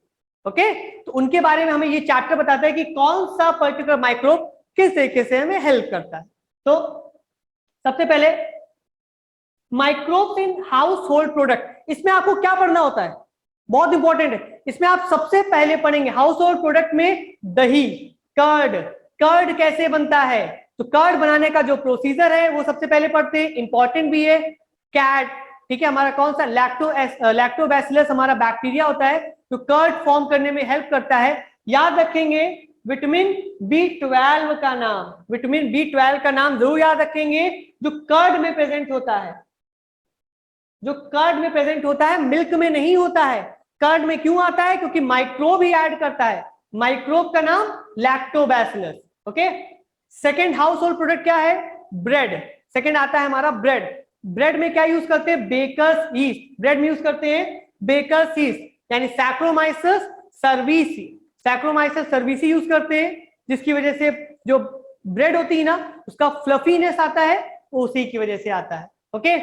ओके, तो उनके बारे में हमें ये चैप्टर बताता है कि कौन सा पर्टिकुलर माइक्रोब किस तरीके से हमें हेल्प करता है। तो सबसे पहले microbes in house hold product, इसमें आपको क्या पढ़ना होता है? बहुत इंपॉर्टेंट है। इसमें आप सबसे पहले पढ़ेंगे हाउस होल्ड प्रोडक्ट में दही, कर्ड। कर्ड कैसे बनता है, तो कर्ड बनाने का जो प्रोसीजर है वो सबसे पहले पढ़ते हैं, इंपॉर्टेंट भी है। कैट, ठीक है, हमारा कौन सा लैक्टोबैसिलस हमारा बैक्टीरिया होता है जो कर्ड फॉर्म करने में हेल्प करता है। याद रखेंगे विटामिन B12 का नाम, विटामिन B12 का नाम जरूर याद रखेंगे, जो कर्ड में प्रेजेंट होता है, जो कर्ड में प्रेजेंट होता है, मिल्क में नहीं होता है। कर्ड में क्यों आता है? क्योंकि माइक्रोब ही ऐड करता है। माइक्रोब का नाम lactobacillus. Okay, second house hold product क्या है? ब्रेड। सेकेंड आता है हमारा ब्रेड। ब्रेड में क्या यूज करते हैं? Bakers yeast. ब्रेड में यूज करते हैं बेकर्स यीस्ट, यानी saccharomyces cerevisiae. Saccharomyces cerevisiae use करते हैं, जिसकी वजह से जो ब्रेड होती है ना उसका फ्लफीनेस आता है, वो उसी की वजह से आता है। ओके,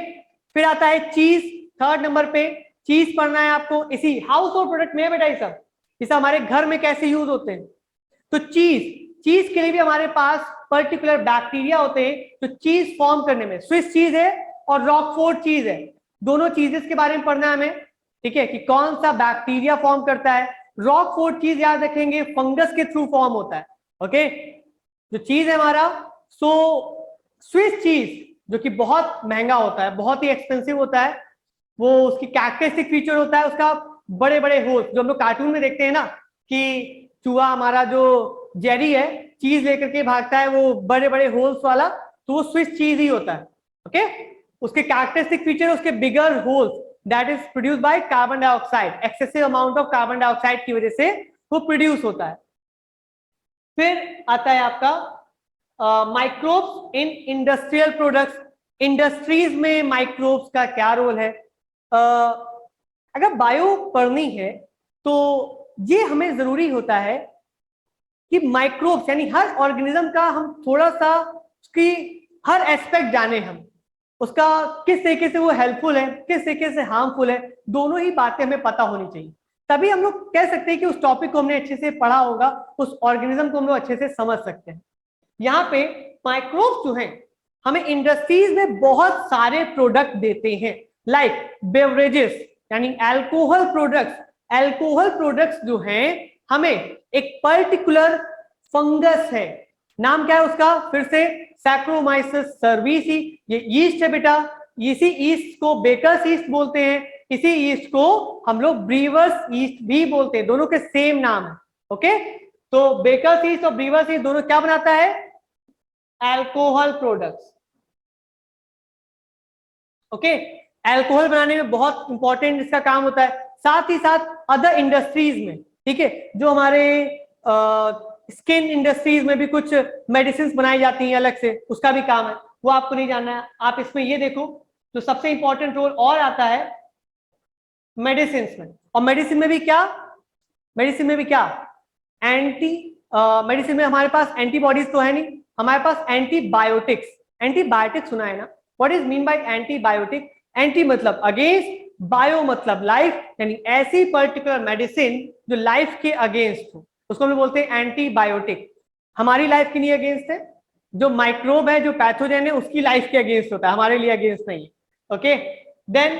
फिर आता है चीज, थर्ड नंबर पे चीज पढ़ना है आपको। इसी हाउस होल्ड प्रोडक्ट में बेटा ये सब हमारे घर में कैसे यूज होते हैं। तो चीज के लिए भी हमारे पास पर्टिकुलर बैक्टीरिया होते हैं जो चीज फॉर्म करने में, स्विस चीज है और रॉकफोर्ट चीज है, दोनों चीजेस के बारे में पढ़ना है हमें। ठीक है, कि कौन सा बैक्टीरिया फॉर्म करता है। रॉकफोर्ट चीज याद रखेंगे फंगस के थ्रू फॉर्म होता है। ओके, जो चीज है हमारा, सो स्विस चीज जो कि बहुत महंगा होता है, बहुत ही एक्सपेंसिव होता है, वो उसकी कैरेक्टरिस्टिक फीचर होता है उसका बड़े बड़े होल्स, जो हम लोग कार्टून में देखते हैं ना कि चूहा हमारा जो जेरी है चीज लेकर के भागता है, वो बड़े बड़े होल्स वाला, तो वो स्विस चीज ही होता है। ओके, उसके कैरेक्टरिस्टिक फीचर उसके bigger holes, that is produce by carbon dioxide, excessive amount of carbon dioxide की वजह से वो प्रोड्यूस होता है। फिर आता है आपका microbes in industrial products. Industries में माइक्रोब्स का क्या रोल है? अगर बायो पढ़नी है तो ये हमें जरूरी होता है कि माइक्रोब्स यानी हर ऑर्गेनिज्म का हम थोड़ा सा उसकी हर एस्पेक्ट जाने, हम उसका किस तरीके से वो हेल्पफुल है, किस तरीके से हार्मफुल है, दोनों ही बातें हमें पता होनी चाहिए। तभी हम लोग कह सकते हैं कि उस टॉपिक को हमने अच्छे से पढ़ा होगा, उस ऑर्गेनिज्म को हम लोग अच्छे से समझ सकते हैं। यहाँ पे माइक्रोब्स जो हैं हमें इंडस्ट्रीज में बहुत सारे प्रोडक्ट देते हैं, लाइक बेवरेजेस, यानी अल्कोहल प्रोडक्ट्स, अल्कोहल प्रोडक्ट्स जो हैं हमें एक पर्टिकुलर फंगस है, नाम क्या है उसका, फिर से सैक्रोमाइसिस सर्विसी, ये ईस्ट है बेटा, इसी ईस्ट को बेकर्स ईस्ट बोलते हैं, इसी ईस्ट को हम लोग ब्रीवर्स ईस्ट भी बोलते हैं, दोनों के सेम नाम है। ओके, तो बेकर्स ईस्ट और ब्रीवर्स ईस्ट दोनों क्या बनाता है, अल्कोहल प्रोडक्ट्स। ओके, अल्कोहल बनाने में बहुत इंपॉर्टेंट इसका काम होता है, साथ ही साथ अदर इंडस्ट्रीज में, ठीक है, जो हमारे स्किन इंडस्ट्रीज में भी कुछ मेडिसिन बनाई जाती हैं अलग से, उसका भी काम है, वो आपको नहीं जानना है। आप इसमें ये देखो, तो सबसे इंपॉर्टेंट रोल और आता है मेडिसिन में, और मेडिसिन में भी क्या, मेडिसिन में भी क्या, मेडिसिन में हमारे पास एंटीबॉडीज तो है नहीं, हमारे पास एंटीबायोटिक्स, एंटीबायोटिक सुना है ना, what is mean by antibiotic, anti मतलब अगेंस्ट, बायो मतलब लाइफ, यानी ऐसी पर्टिकुलर मेडिसिन जो लाइफ के अगेंस्ट हो, उसको हम बोलते हैं एंटीबायोटिक। हमारी लाइफ के लिए अगेंस्ट है, जो माइक्रोब है, जो पैथोजन है, उसकी लाइफ के अगेंस्ट होता है, हमारे लिए अगेंस्ट नहीं है। Okay, then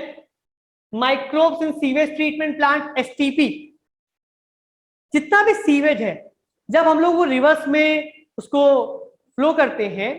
microbes in sewage treatment plant, STP, जितना भी सीवेज है, जब हम लोग वो रिवर्स में उसको फ्लो करते हैं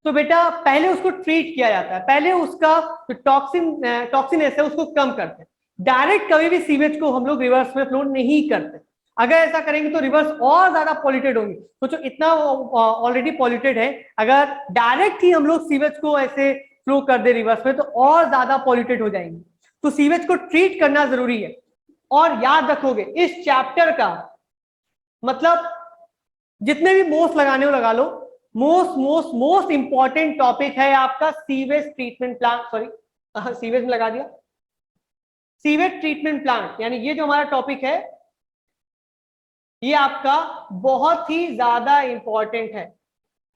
तो बेटा पहले उसको ट्रीट किया जाता है, पहले उसका जो टॉक्सिनेस है उसको कम करते हैं। डायरेक्ट कभी भी सीवेज को हम लोग रिवर्स में फ्लो नहीं करते, अगर ऐसा करेंगे तो रिवर्स और ज्यादा पॉल्यूटेड होंगी। तो जो इतना ऑलरेडी पॉल्यूटेड है, अगर डायरेक्ट ही हम लोग सीवेज को ऐसे फ्लो कर दे रिवर्स में तो और ज्यादा पॉल्यूटेड हो जाएंगे। तो सीवेज को ट्रीट करना जरूरी है। और याद रखोगे इस चैप्टर का मतलब जितने भी मोस्ट लगाने हो लगा लो, मोस्ट इंपॉर्टेंट टॉपिक है आपका sewage treatment plant, sorry sewage में लगा दिया, सीवेज ट्रीटमेंट प्लांट, यानी ये जो हमारा टॉपिक है ये आपका बहुत ही ज्यादा इंपॉर्टेंट है।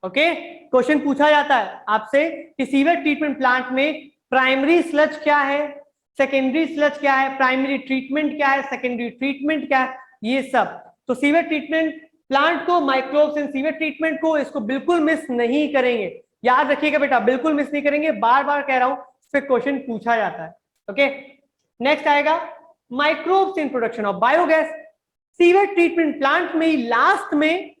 ओके, क्वेश्चन पूछा जाता है आपसे कि सीवेज ट्रीटमेंट प्लांट में प्राइमरी स्लज क्या है, सेकेंडरी स्लज क्या है, प्राइमरी ट्रीटमेंट क्या है, सेकेंडरी ट्रीटमेंट क्या है, ये सब। तो सीवेज ट्रीटमेंट प्लांट को, माइक्रोब्स इन सीवेज ट्रीटमेंट को, इसको बिल्कुल मिस नहीं करेंगे, याद रखिएगा बेटा, बिल्कुल मिस नहीं करेंगे, बार बार कह रहा हूं, इस पे क्वेश्चन पूछा जाता है। ओके, नेक्स्ट आएगा microbes in production of biogas. Sewage treatment plant में ही लास्ट में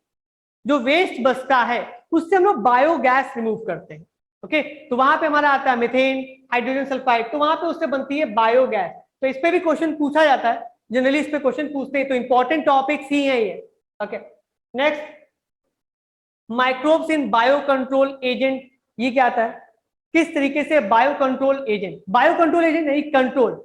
जो वेस्ट बचता है उससे हम लोग बायोगैस रिमूव करते हैं। ओके, तो वहां पे हमारा आता है मीथेन, हाइड्रोजन सल्फाइड, तो वहां पे उससे बनती है बायोगैस। तो इस पे भी क्वेश्चन पूछा जाता है, जनरली इस पे क्वेश्चन पूछते हैं, तो इंपॉर्टेंट टॉपिक्स ही है ये। Okay, next microbes in bio control agent, ये क्या आता है, किस तरीके से bio control agent, bio control agent यानी कंट्रोल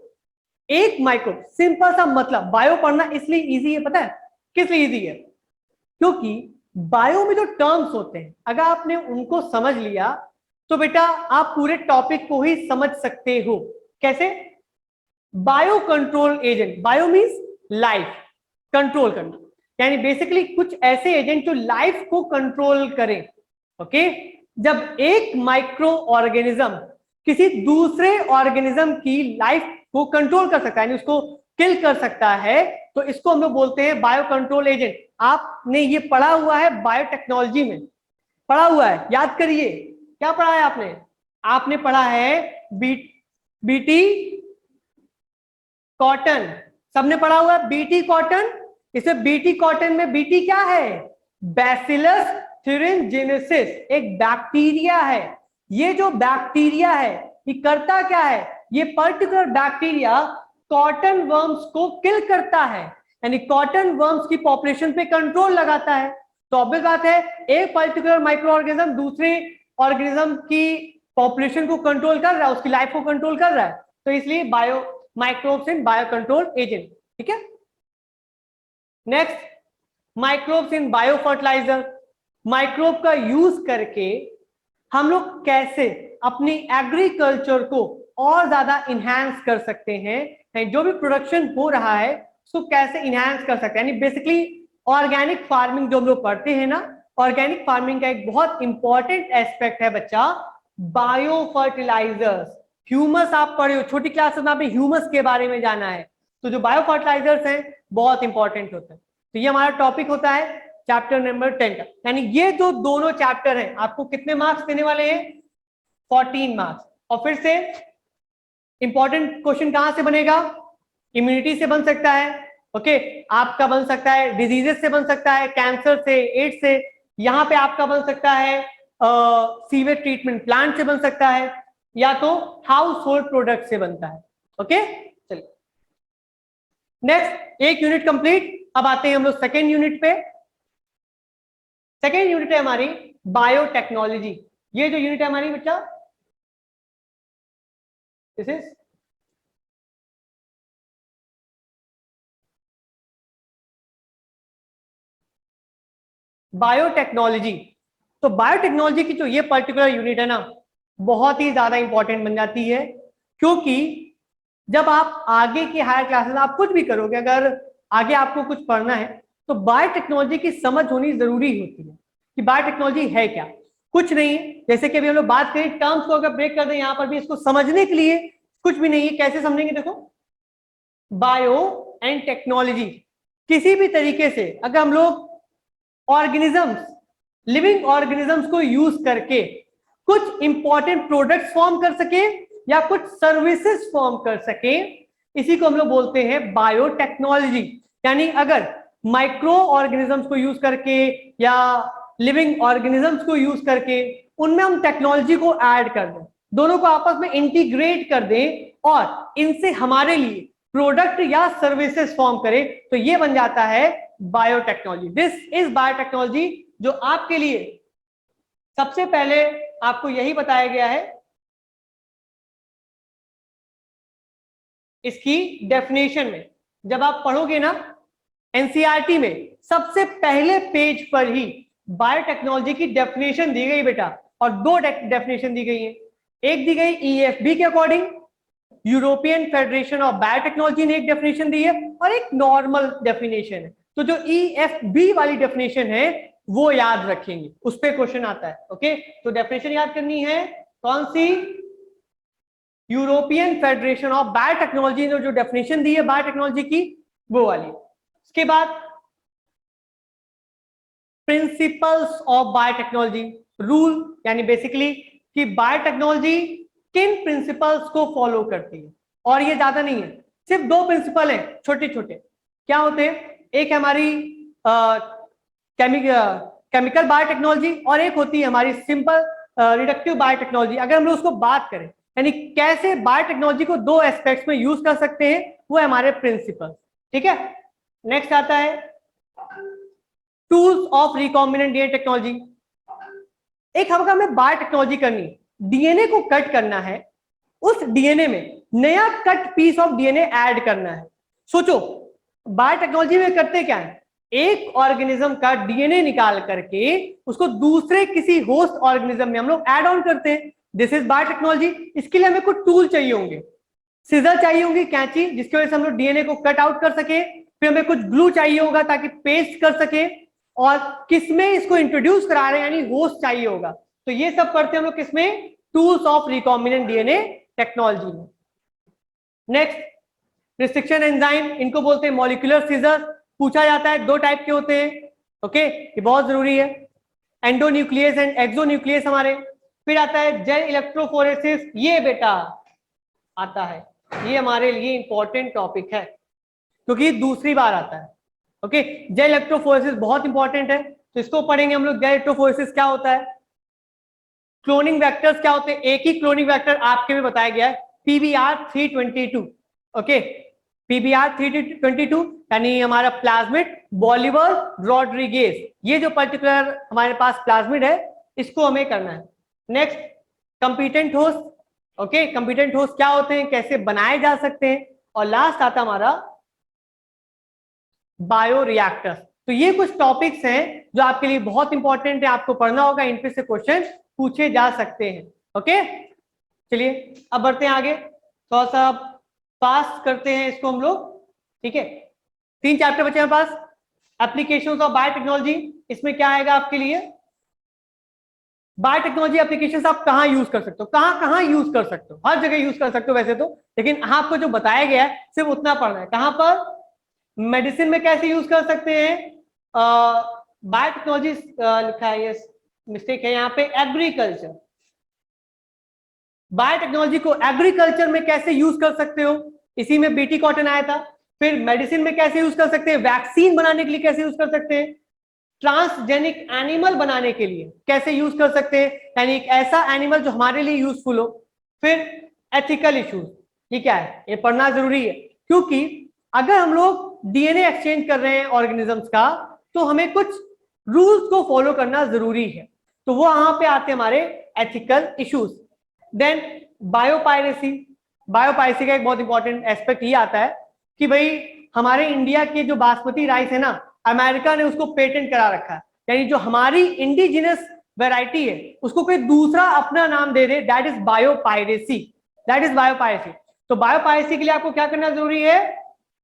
एक माइक्रोब, सिंपल सा मतलब, बायो पढ़ना इसलिए इजी है, पता है किस लिए इजी है, क्योंकि बायो में जो टर्म्स होते हैं अगर आपने उनको समझ लिया तो बेटा आप पूरे टॉपिक को ही समझ सकते हो। कैसे, bio control agent, bio means life, control करना, यानी बेसिकली कुछ ऐसे एजेंट जो लाइफ को कंट्रोल करें। ओके, जब एक माइक्रो ऑर्गेनिज्म किसी दूसरे ऑर्गेनिज्म की लाइफ को कंट्रोल कर सकता है, यानी उसको किल कर सकता है, तो इसको हम लोग बोलते हैं बायो कंट्रोल एजेंट। आपने ये पढ़ा हुआ है बायोटेक्नोलॉजी में, पढ़ा हुआ है, याद करिए क्या पढ़ा है आपने, आपने पढ़ा है बीटी कॉटन, सबने पढ़ा हुआ है बीटी कॉटन। इसे बीटी कॉटन में बीटी क्या है, बैसिलस थुरिनजेनेसिस, एक बैक्टीरिया है। ये जो बैक्टीरिया है ये करता क्या है, ये पर्टिकुलर बैक्टीरिया कॉटन वर्म्स को किल करता है, यानी कॉटन वर्म्स की पॉपुलेशन पे कंट्रोल लगाता है। तो ऑब्वियस बात है एक पर्टिकुलर माइक्रो ऑर्गेनिज्म दूसरे ऑर्गेनिज्म की पॉपुलेशन को कंट्रोल कर रहा है, उसकी लाइफ को कंट्रोल कर रहा है, तो इसलिए bio microbes in bio control agent. ठीक है, next microbes in bio fertilizer, microbe का यूज करके हम लोग कैसे अपनी एग्रीकल्चर को और ज्यादा इनहैंस कर सकते हैं, जो भी प्रोडक्शन हो रहा है उसको कैसे इनहैंस कर सकते हैं, यानी बेसिकली ऑर्गेनिक फार्मिंग जो हम लोग पढ़ते हैं ना, ऑर्गेनिक फार्मिंग का एक बहुत इंपॉर्टेंट एस्पेक्ट है बच्चा बायो फर्टिलाइजर्स। ह्यूमस आप पढ़े हो छोटी क्लास में, आपने ह्यूमस के बारे में जाना है, तो जो बायो फर्टिलाइजर्स हैं बहुत इंपॉर्टेंट होते हैं। तो ये हमारा टॉपिक होता है चैप्टर नंबर 10 का, यानी ये जो दोनों चैप्टर हैं आपको कितने मार्क्स देने वाले हैं, 14 मार्क्स। और फिर से इंपॉर्टेंट क्वेश्चन कहां से बनेगा, इम्यूनिटी से बन सकता है, ओके, आपका बन सकता है डिजीजेस से बन सकता है, कैंसर से, एड्स से, यहाँ पे आपका बन सकता है सीवेज ट्रीटमेंट प्लांट से बन सकता है, या तो हाउस होल्ड प्रोडक्ट से बनता है। ओके, चलिए नेक्स्ट, एक यूनिट कंप्लीट। अब आते हैं हम लोग सेकेंड यूनिट पे। सेकेंड यूनिट है हमारी बायोटेक्नोलॉजी। ये जो यूनिट है हमारी बच्चा, दिस इज बायोटेक्नोलॉजी। तो बायोटेक्नोलॉजी की जो ये पर्टिकुलर यूनिट है ना, बहुत ही ज्यादा इंपॉर्टेंट बन जाती है, क्योंकि जब आप आगे की हायर क्लासेस आप कुछ भी करोगे, अगर आगे आपको कुछ पढ़ना है तो बायोटेक्नोलॉजी की समझ होनी जरूरी होती है कि बायोटेक्नोलॉजी है क्या। कुछ नहीं है, जैसे कि अभी हम लोग बात करें टर्म्स को अगर ब्रेक कर दें यहां पर भी, इसको समझने के लिए कुछ भी नहीं है। कैसे समझेंगे, देखो, बायो एंड टेक्नोलॉजी, किसी भी तरीके से अगर हम लोग ऑर्गेनिजम्स, लिविंग ऑर्गेनिजम्स को यूज करके कुछ इंपॉर्टेंट प्रोडक्ट्स फॉर्म कर सके या कुछ सर्विसेज फॉर्म कर सके, इसी को हम लोग बोलते हैं बायोटेक्नोलॉजी। यानी अगर माइक्रो ऑर्गेनिजम्स को यूज करके या लिविंग ऑर्गेनिजम्स को यूज करके उनमें हम टेक्नोलॉजी को ऐड कर दें, दोनों को आपस में इंटीग्रेट कर दें और इनसे हमारे लिए प्रोडक्ट या सर्विसेज फॉर्म करें, तो ये बन जाता है बायोटेक्नोलॉजी। दिस इज बायोटेक्नोलॉजी, जो आपके लिए सबसे पहले आपको यही बताया गया है। इसकी डेफिनेशन में जब आप पढ़ोगे ना एनसीईआरटी में, सबसे पहले पेज पर ही बायोटेक्नोलॉजी की डेफिनेशन दी गई बेटा, और दो डेफिनेशन दी गई है। एक दी गई ईएफबी के according, European federation of biotechnology ने एक डेफिनेशन दी है, और एक नॉर्मल डेफिनेशन है। तो जो ईएफबी वाली डेफिनेशन है वो याद रखेंगे, उस पर क्वेश्चन आता है। ओके, तो डेफिनेशन याद करनी है कौन सी, यूरोपियन फेडरेशन ऑफ बायोटेक्नोलॉजी ने जो डेफिनेशन दी है बायोटेक्नोलॉजी की, वो वाली। उसके बाद प्रिंसिपल्स ऑफ बायोटेक्नोलॉजी, रूल, यानी बेसिकली कि बायोटेक्नोलॉजी किन प्रिंसिपल्स को फॉलो करती है। और ये ज्यादा नहीं है, सिर्फ दो प्रिंसिपल हैं छोटे छोटे। क्या होते हैं, एक हमारी केमिकल बायोटेक्नोलॉजी और एक होती है हमारी सिंपल रिडक्टिव बायोटेक्नोलॉजी। अगर हम लोग उसको बात करें यानी कैसे बायोटेक्नोलॉजी को दो एस्पेक्ट्स में यूज कर सकते हैं, वो है हमारे प्रिंसिपल। ठीक है, नेक्स्ट आता है tools of recombinant DNA technology. एक हमें बायोटेक्नोलॉजी करनी, डीएनए को कट करना है, उस डीएनए में नया cut piece of DNA add करना है। सोचो बायोटेक्नोलॉजी में करते क्या है, एक ऑर्गेनिज्म का डीएनए निकाल करके उसको दूसरे किसी होस्ट ऑर्गेनिज्म में हम लोग ऐड ऑन करते हैं। This is biotechnology. इसके लिए हमें कुछ टूल चाहिए होंगे, सीजर चाहिए होंगी, कैंची, जिसकी वजह से हम लोग डीएनए को कट आउट कर सके, फिर हमें कुछ ग्लू चाहिए होगा ताकि पेस्ट कर सके, और किसमें इसको इंट्रोड्यूस करा रहे हैं यानी होस्ट चाहिए होगा। तो ये सब करते हैं हम लोग किसमें, tools of recombinant DNA technology में। नेक्स्ट, रिस्ट्रिक्शन एंजाइम, इनको बोलते हैं मॉलिक्यूलर सीजर। पूछा जाता है, दो टाइप के होते हैं। ओके, ये बहुत जरूरी है, एंडोन्यूक्लियस एंड एक्सोन्यूक्लियस हमारे। फिर आता है जेल इलेक्ट्रोफोरेसिस, ये बेटा आता है, ये हमारे लिए इंपॉर्टेंट टॉपिक है क्योंकि दूसरी बार आता है। ओके, जेल इलेक्ट्रोफोरेसिस बहुत इंपॉर्टेंट है, तो इसको पढ़ेंगे हम लोग। जेल इलेक्ट्रोफोरेसिस क्या होता है, क्लोनिंग वेक्टर्स क्या होते हैं, एक ही क्लोनिंग वेक्टर आपके में बताया गया है, PBr322। ओके, PBr322 यानी हमारा प्लाज्मिड बॉलिवर रॉड्रिगेज, ये जो पर्टिकुलर हमारे पास प्लाज्मिड है इसको हमें करना है। Next, competent host. Okay, competent host क्या होते हैं, कैसे बनाए जा सकते हैं। और लास्ट आता हमारा बायोरिएक्टर्स। तो ये कुछ टॉपिक्स हैं जो आपके लिए बहुत इंपॉर्टेंट है, आपको पढ़ना होगा, इन पे से क्वेश्चन पूछे जा सकते हैं। ओके, चलिए अब बढ़ते हैं आगे, थोड़ा सा पास करते हैं इसको हम लोग। ठीक है, 3 चैप्टर बचे हमारे पास, एप्लीकेशंस ऑफ बायोटेक्नोलॉजी। इसमें क्या आएगा आपके लिए, बायोटेक्नोलॉजी एप्लीकेशंस आप कहाँ यूज कर सकते हो, कहाँ कहाँ यूज कर सकते हो, हर जगह यूज कर सकते हो वैसे तो, लेकिन आपको जो बताया गया है सिर्फ उतना पढ़ना है। कहाँ पर, मेडिसिन में कैसे यूज कर सकते हैं, बायोटेक्नोलॉजी लिखा है, ये मिस्टेक है यहाँ पे, एग्रीकल्चर, बायोटेक्नोलॉजी को एग्रीकल्चर में कैसे यूज कर सकते हो, इसी में बीटी कॉटन आया था। फिर मेडिसिन में कैसे यूज कर सकते हैं, वैक्सीन बनाने के लिए कैसे यूज कर सकते हैं, ट्रांसजेनिक एनिमल बनाने के लिए कैसे यूज कर सकते हैं, यानी एक ऐसा एनिमल जो हमारे लिए यूजफुल हो। फिर एथिकल इश्यूज, ये क्या है, ये पढ़ना जरूरी है, क्योंकि अगर हम लोग डीएनए एक्सचेंज कर रहे हैं ऑर्गेनिजम्स का, तो हमें कुछ रूल्स को फॉलो करना जरूरी है। तो वो वहां पे आते हैं हमारे ethical issues. Then biopiracy, biopiracy का एक बहुत इंपॉर्टेंट एस्पेक्ट ये आता है कि भाई हमारे इंडिया के जो बासमती राइस है ना, अमेरिका ने उसको पेटेंट करा रखा है, यानी जो हमारी इंडिजिनस वैरायटी है उसको कोई दूसरा अपना नाम दे दे, that is biopiracy, that is biopiracy. तो बायोपायरेसी के लिए आपको क्या करना जरूरी है,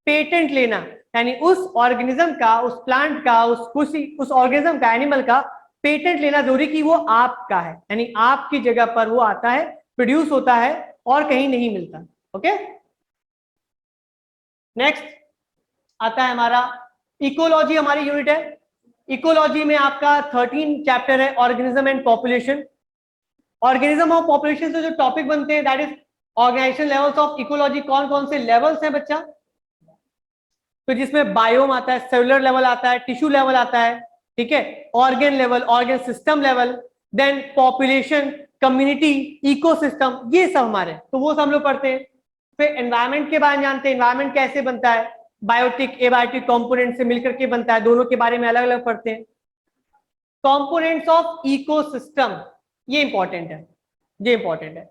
पेटेंट लेना, यानी उस ऑर्गेनिज्म का, उस प्लांट का, उस ऑर्गेनिज्म का, एनिमल का पेटेंट लेना जरूरी कि वो आपका है, यानी आपकी जगह पर वो आता है, प्रोड्यूस होता है और कहीं नहीं मिलता। ओके, नेक्स्ट आता है हमारा इकोलॉजी, हमारी यूनिट है। इकोलॉजी में आपका 13 चैप्टर है, ऑर्गेनिज्म एंड पॉपुलेशन। ऑर्गेनिज्म और पॉपुलेशन से जो टॉपिक बनते हैं that is organisation levels of ecology. कौन कौन से लेवल्स हैं बच्चा, तो जिसमें बायोम आता है, सेलुलर लेवल आता है, टिश्यू लेवल आता है, ठीक है, organ level, organ system level, then population, community, ecosystem, ये सब हमारे, तो वो सब हम लोग पढ़ते हैं। फिर एनवायरमेंट के बारे में जानते हैं, एनवायरमेंट कैसे बनता है, बायोटिक एबायोटिक कंपोनेंट से मिलकर के बनता है, दोनों के बारे में अलग अलग पढ़ते हैं। कंपोनेंट्स ऑफ इकोसिस्टम, ये इंपॉर्टेंट है, ये इंपॉर्टेंट है।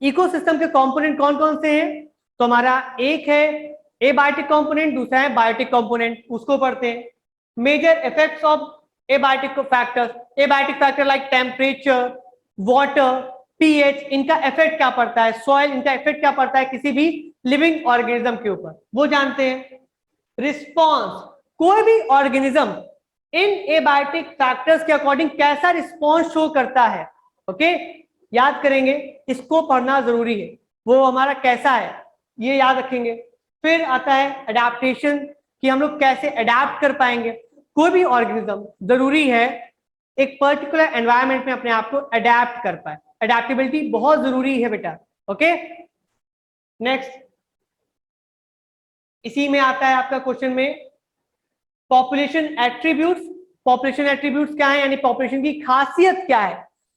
इकोसिस्टम के कंपोनेंट कौन कौन से हैं, तो हमारा एक है एबायोटिक कंपोनेंट, दूसरा है बायोटिक कंपोनेंट, उसको पढ़ते हैं। Major effects of abiotic factors, abiotic factor like temperature, water, pH, इनका इफेक्ट क्या पड़ता है, सॉइल, इनका इफेक्ट क्या पड़ता है किसी भी लिविंग ऑर्गेनिज्म के ऊपर, वो जानते हैं। रिस्पॉन्स, कोई भी ऑर्गेनिज्म इन एबायोटिक फैक्टर्स के अकॉर्डिंग कैसा रिस्पॉन्स शो करता है, ओके, याद करेंगे, इसको पढ़ना जरूरी है, वो हमारा कैसा है ये याद रखेंगे। फिर आता है अडेप्टेशन, कि हम लोग कैसे अडेप्ट कर पाएंगे, कोई भी ऑर्गेनिज्म जरूरी है एक पर्टिकुलर एनवायरनमेंट में अपने आप को अडेप्ट कर पाए, अडेप्टेबिलिटी बहुत जरूरी है बेटा। ओके, नेक्स्ट इसी में आता है आपका क्वेश्चन में पॉपुलेशन एट्रीब्यूट्स। पॉपुलेशन एट्रीब्यूट्स क्या है, यानी पॉपुलेशन की खासियत क्या है,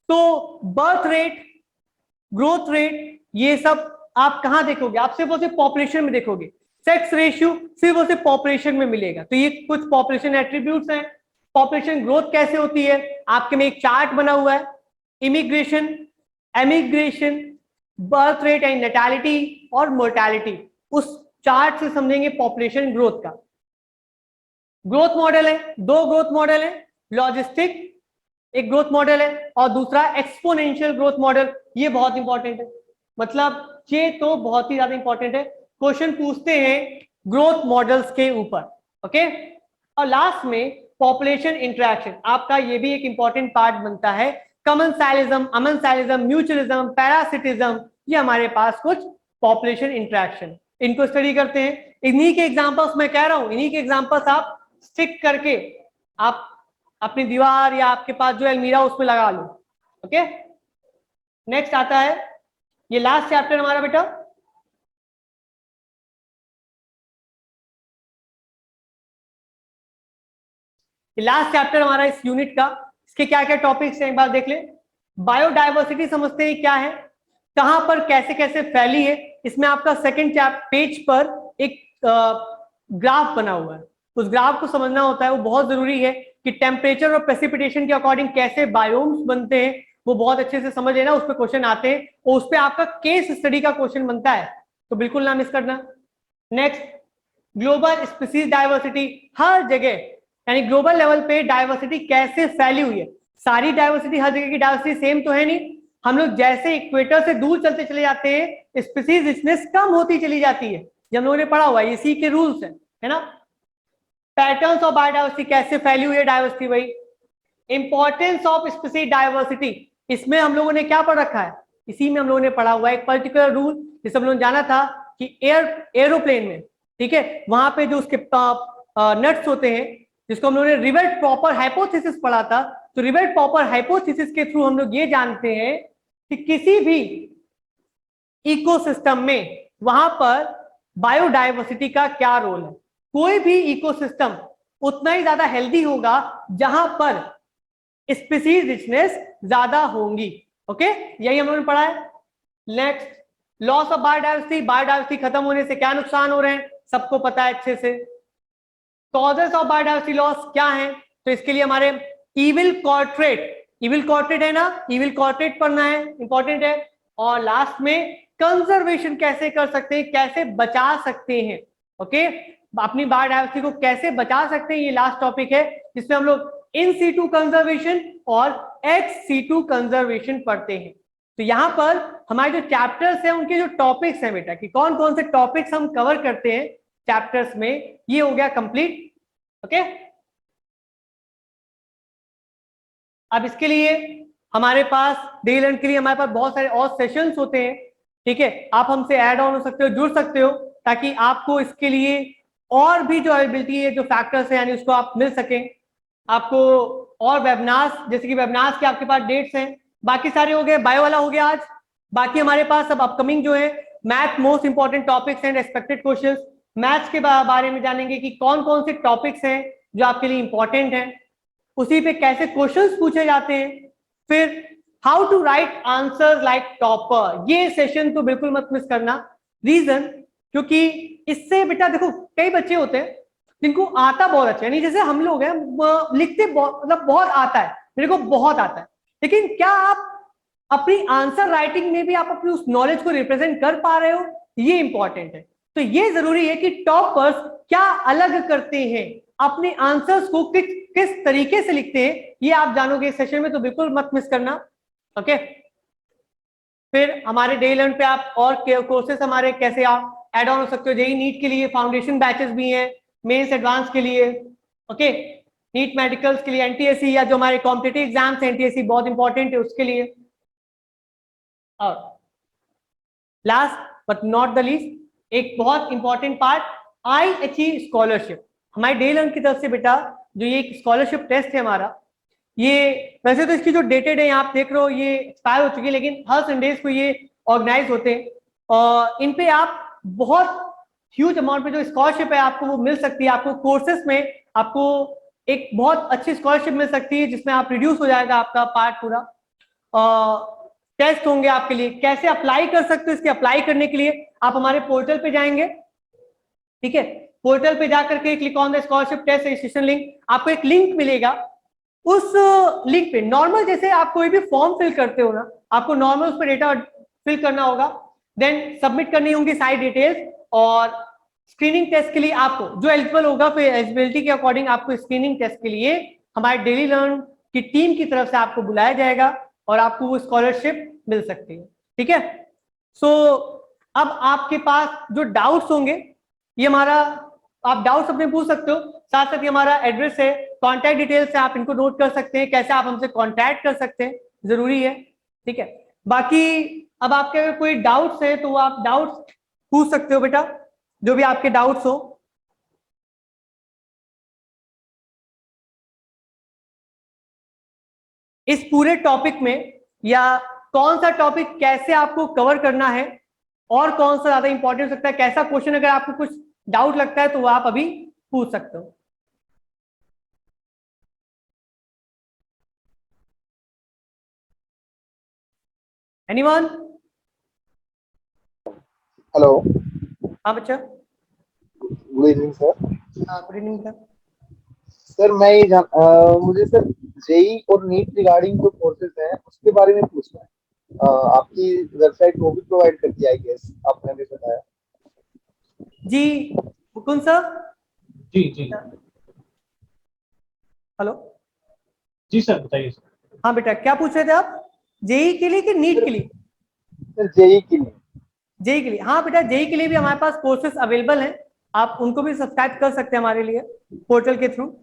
तो बर्थ रेट, ग्रोथ रेट, ये सब आप कहां देखोगे, आप सिर्फ उसे पॉपुलेशन में देखोगे। सेक्स रेशियो सिर्फ उसे पॉपुलेशन में मिलेगा, तो ये कुछ पॉपुलेशन एट्रीब्यूट्स हैं। पॉपुलेशन ग्रोथ कैसे होती है, आपके में एक चार्ट बना हुआ है, immigration, emigration, birth rate and natality और मोर्टालिटी, उस चार्ट से समझेंगे पॉपुलेशन ग्रोथ का। ग्रोथ मॉडल है, दो ग्रोथ मॉडल है, लॉजिस्टिक एक ग्रोथ मॉडल है और दूसरा एक्सपोनेंशियल ग्रोथ मॉडल, ये बहुत इंपॉर्टेंट है, मतलब ये तो बहुत ही ज्यादा इंपॉर्टेंट है, क्वेश्चन पूछते हैं ग्रोथ मॉडल्स के ऊपर। ओके, और लास्ट में पॉपुलेशन इंटरेक्शन, आपका ये भी एक इंपॉर्टेंट पार्ट बनता है। कमेंसालिज्म, अमेंसालिज्म, म्यूचुअलिज्म, पैरासिटिज्म, ये हमारे पास कुछ पॉपुलेशन इंटरेक्शन, इनको स्टडी करते हैं। इन्हीं के एग्जांपल्स मैं कह रहा हूं, इन्हीं के एग्जांपल्स आप स्टिक करके आप अपनी दीवार या आपके पास जो अलमीरा उसमें लगा लो। ओके, नेक्स्ट आता है ये लास्ट चैप्टर हमारा बेटा, लास्ट चैप्टर हमारा इस यूनिट का, इसके क्या क्या टॉपिक्स हैं एक बार देख ले। बायोडाइवर्सिटी समझते हैं क्या है, कहां पर कैसे कैसे फैली है, इसमें आपका सेकंड पेज पर एक ग्राफ बना हुआ है, उस ग्राफ को समझना होता है, वो बहुत जरूरी है कि टेम्परेचर और प्रेसिपिटेशन के अकॉर्डिंग कैसे बायोम्स बनते हैं, वो बहुत अच्छे से समझ लेना, उस पर क्वेश्चन आते हैं और उस पर आपका केस स्टडी का क्वेश्चन बनता है, तो बिल्कुल ना मिस करना। नेक्स्ट ग्लोबल स्पीसीज डाइवर्सिटी, हर जगह यानी ग्लोबल लेवल पे डाइवर्सिटी कैसे फैली हुई है, सारी डाइवर्सिटी, हर जगह की डाइवर्सिटी सेम तो है नहीं, हम लोग जैसे इक्वेटर से दूर चलते चले जाते हैं स्पीसीज रिचनेस कम होती चली जाती है, ये हम लोगों ने पढ़ा हुआ है, इसी के रूल्स है ना। पैटर्न्स ऑफ बायोडाइवर्सिटी, कैसे फैली हुई है डाइवर्सिटी, भाई इंपॉर्टेंस ऑफ स्पीसीज डाइवर्सिटी, इसमें हम लोगों ने क्या पढ़ रखा है, इसी में हम लोगों ने पढ़ा हुआ है एक पर्टिकुलर रूल, जिसे हम लोगों ने जाना था कि एरोप्लेन में, ठीक है, वहां पे जो उसके नट्स होते हैं, जिसको हम लोगों ने रिवर्ट प्रॉपर हाइपोथेसिस पढ़ा था, तो रिवर्ट प्रॉपर हाइपोथेसिस के थ्रू हम लोग ये जानते हैं कि किसी भी इकोसिस्टम में वहां पर बायोडाइवर्सिटी का क्या रोल है। कोई भी इकोसिस्टम उतना ही ज्यादा हेल्दी होगा जहां पर स्पीसीज रिचनेस ज्यादा होंगी। ओके, यही हम लोगों ने पढ़ा है। Next, loss of biodiversity. Biodiversity खत्म होने से क्या नुकसान हो रहे हैं, सबको पता है अच्छे से। कॉजेस ऑफ बायोडाइवर्सिटी लॉस क्या है, तो इसके लिए हमारे इविल कॉर्ट्रेट, इविल कॉर्ट्रेट है ना, इविल कॉर्ट्रेट पढ़ना है, इंपॉर्टेंट है। और लास्ट में कंजर्वेशन कैसे कर सकते हैं, कैसे बचा सकते हैं। ओके, अपनी बायोडाइवर्सिटी को कैसे बचा सकते हैं, ये लास्ट टॉपिक है जिसमें हम लोग इन सीटू कंजर्वेशन और एक्स सीटू कंजर्वेशन पढ़ते हैं। तो यहां पर हमारे जो चैप्टर्स हैं उनके जो टॉपिक्स हैं बेटा, कि कौन कौन से टॉपिक्स हम कवर करते हैं चैप्टर्स में, ये हो गया कंप्लीट। ओके, अब इसके लिए हमारे पास डे लर्न के लिए हमारे पास बहुत सारे और सेशंस होते हैं। ठीक है, आप हमसे ऐड ऑन हो सकते हो, जुड़ सकते हो, ताकि आपको इसके लिए और भी जो अवेलेबिलिटी है, जो फैक्टर्स है, यानी उसको आप मिल सकें। आपको और वेबिनार्स, जैसे कि वेबिनार्स के आपके पास डेट्स हैं, बाकी सारे हो गए, बायो वाला हो गया आज। बाकी हमारे पास सब अपकमिंग जो है math most important topics and expected questions, maths के बारे में जानेंगे कि कौन कौन से टॉपिक्स हैं जो आपके लिए इंपॉर्टेंट हैं, उसी पे कैसे क्वेश्चंस पूछे जाते हैं, फिर how to write answer like topper. ये सेशन तो बिल्कुल मत मिस करना। रीजन, क्योंकि इससे बेटा देखो कई बच्चे होते हैं जिनको आता बहुत अच्छा है, नहीं जैसे हम लोग हैं लिखते मतलब बहुत आता है, मेरे को बहुत आता है, लेकिन क्या आप अपनी आंसर राइटिंग में भी आप अपनी उस नॉलेज को रिप्रेजेंट कर पा रहे हो, ये इंपॉर्टेंट है। तो ये जरूरी है कि टॉपर्स क्या अलग करते हैं, अपने आंसर्स को किस तरीके से लिखते हैं, ये आप जानोगे इस सेशन में, तो बिल्कुल मत मिस करना। ओके, फिर हमारे डे लर्न पे आप और कोर्सेस हमारे कैसे आप ऐड ऑन हो सकते हो। जेई नीट के लिए फाउंडेशन बैचेस भी हैं, मेंस एडवांस के लिए, ओके, नीट मेडिकल्स के लिए, एनटीएससी या जो हमारे कॉम्पिटिटिव एग्जाम्स, एनटीएससी बहुत इंपॉर्टेंट है उसके लिए। और last but not the least, एक बहुत इंपॉर्टेंट पार्ट, IHE स्कॉलरशिप। हमारे डे लर्न की तरफ से बेटा जो ये एक स्कॉलरशिप टेस्ट है हमारा, ये वैसे तो इसकी जो डेटेड है आप देख रहे हो ये एक्सपायर हो चुकी है, लेकिन हर संडेज को ये ऑर्गेनाइज होते हैं और इन पे आप बहुत ह्यूज अमाउंट पे जो स्कॉलरशिप है आपको वो मिल सकती है। आपको कोर्सेज में आपको एक बहुत अच्छी स्कॉलरशिप मिल सकती है, जिसमें आप रिड्यूस हो जाएगा आपका पार्ट पूरा। टेस्ट होंगे आपके लिए, कैसे अप्लाई कर सकते हो, इसके अप्लाई करने के लिए आप हमारे पोर्टल पे जाएंगे। ठीक है, पोर्टल पे जाकर के click on the scholarship test registration link, आपको एक लिंक मिलेगा। उस लिंक पे नॉर्मल जैसे आप कोई भी फॉर्म फिल करते हो ना, आपको नॉर्मल उस पर डेटा फिल करना होगा, देन सबमिट करनी होंगी सारी डिटेल्स, और स्क्रीनिंग टेस्ट के लिए आपको जो एलिजिबल होगा, फिर एलिजिबिलिटी के अकॉर्डिंग आपको स्क्रीनिंग टेस्ट के लिए हमारे डेली लर्न की टीम की तरफ से आपको बुलाया जाएगा और आपको वो स्कॉलरशिप मिल सकती है। ठीक है, सो अब आपके पास जो डाउट्स होंगे, ये हमारा आप डाउट्स अपने पूछ सकते हो, साथ साथ ये हमारा एड्रेस है, कॉन्टैक्ट डिटेल्स है, आप इनको नोट कर सकते हैं, कैसे आप हमसे कॉन्टैक्ट कर सकते हैं, जरूरी है। ठीक है, बाकी अब आपके अगर कोई डाउट्स है तो आप डाउट्स पूछ सकते हो बेटा, जो भी आपके डाउट्स हो। इस पूरे टॉपिक में या कौन सा टॉपिक कैसे आपको कवर करना है और कौन सा ज्यादा इंपॉर्टेंट हो सकता है, कैसा क्वेश्चन अगर आपको कुछ डाउट लगता है तो वो आप अभी पूछ सकते हो। एनीवन? हेलो, हाँ बच्चा। Good evening sir. हाँ, गुड इवनिंग सर। सर मैं ये मुझे सर जेई और नीट रिगार्डिंग जो कोर्सेज हैं उसके बारे में पूछना है। आपकी वेबसाइट वो भी प्रोवाइड करती है आई गेस, आपने भी बताया। जी मुकुंद सर। जी जी हेलो। जी सर, बताइए सर। हाँ बेटा, क्या पूछ रहे थे आप, जेई के लिए कि नीट के लिए? सर जेई के लिए। जेई के लिए, हाँ बेटा, जेई के लिए भी हमारे पास कोर्सेज अवेलेबल हैं, आप उनको भी सब्सक्राइब कर सकते हैं हमारे लिए पोर्टल के थ्रू।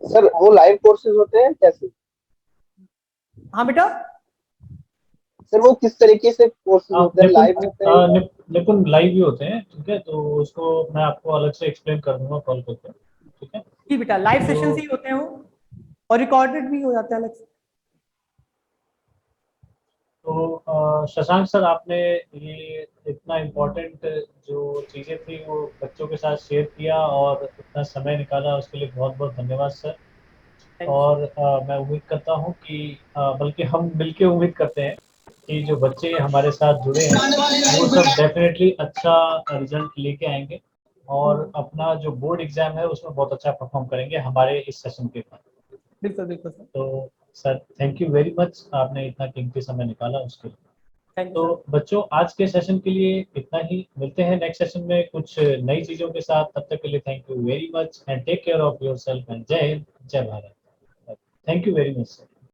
सर वो लाइव कोर्सेज होते हैं कैसे? हाँ बेटा। सर वो किस तरीके से कोर्सेज आप होते हैं, लाइव होते हैं? निपुण लाइव भी होते हैं, ठीक है, तो उसको मैं आपको अलग से एक्सप्लेन कर दूंगा कॉल करके। ठीक है, जी बेटा, लाइव तो सेशन ही होते हैं वो, और रिकॉर्डेड भी हो जाता है अलग से। तो शशांक सर, आपने ये इतना इम्पोर्टेंट जो चीज़ें थी वो बच्चों के साथ शेयर किया और इतना समय निकाला, उसके लिए बहुत बहुत धन्यवाद सर। थैंक यू और मैं उम्मीद करता हूँ कि बल्कि हम मिलके उम्मीद करते हैं कि जो बच्चे हमारे साथ जुड़े हैं वो सब डेफिनेटली अच्छा रिजल्ट लेके आएंगे और अपना जो बोर्ड एग्जाम है उसमें बहुत अच्छा परफॉर्म करेंगे हमारे इस सेशन के बाद। बिल्कुल बिल्कुल सर। तो sir thank you very much, आपने इतना कीमती समय निकाला उसके लिए। थैंक यू तो सर। बच्चों, आज के सेशन के लिए इतना ही, मिलते हैं नेक्स्ट सेशन में कुछ नई चीजों के साथ। तब तक के लिए thank you very much and take care of yourself and जय हिंद, जय Bharat. Thank you very much sir.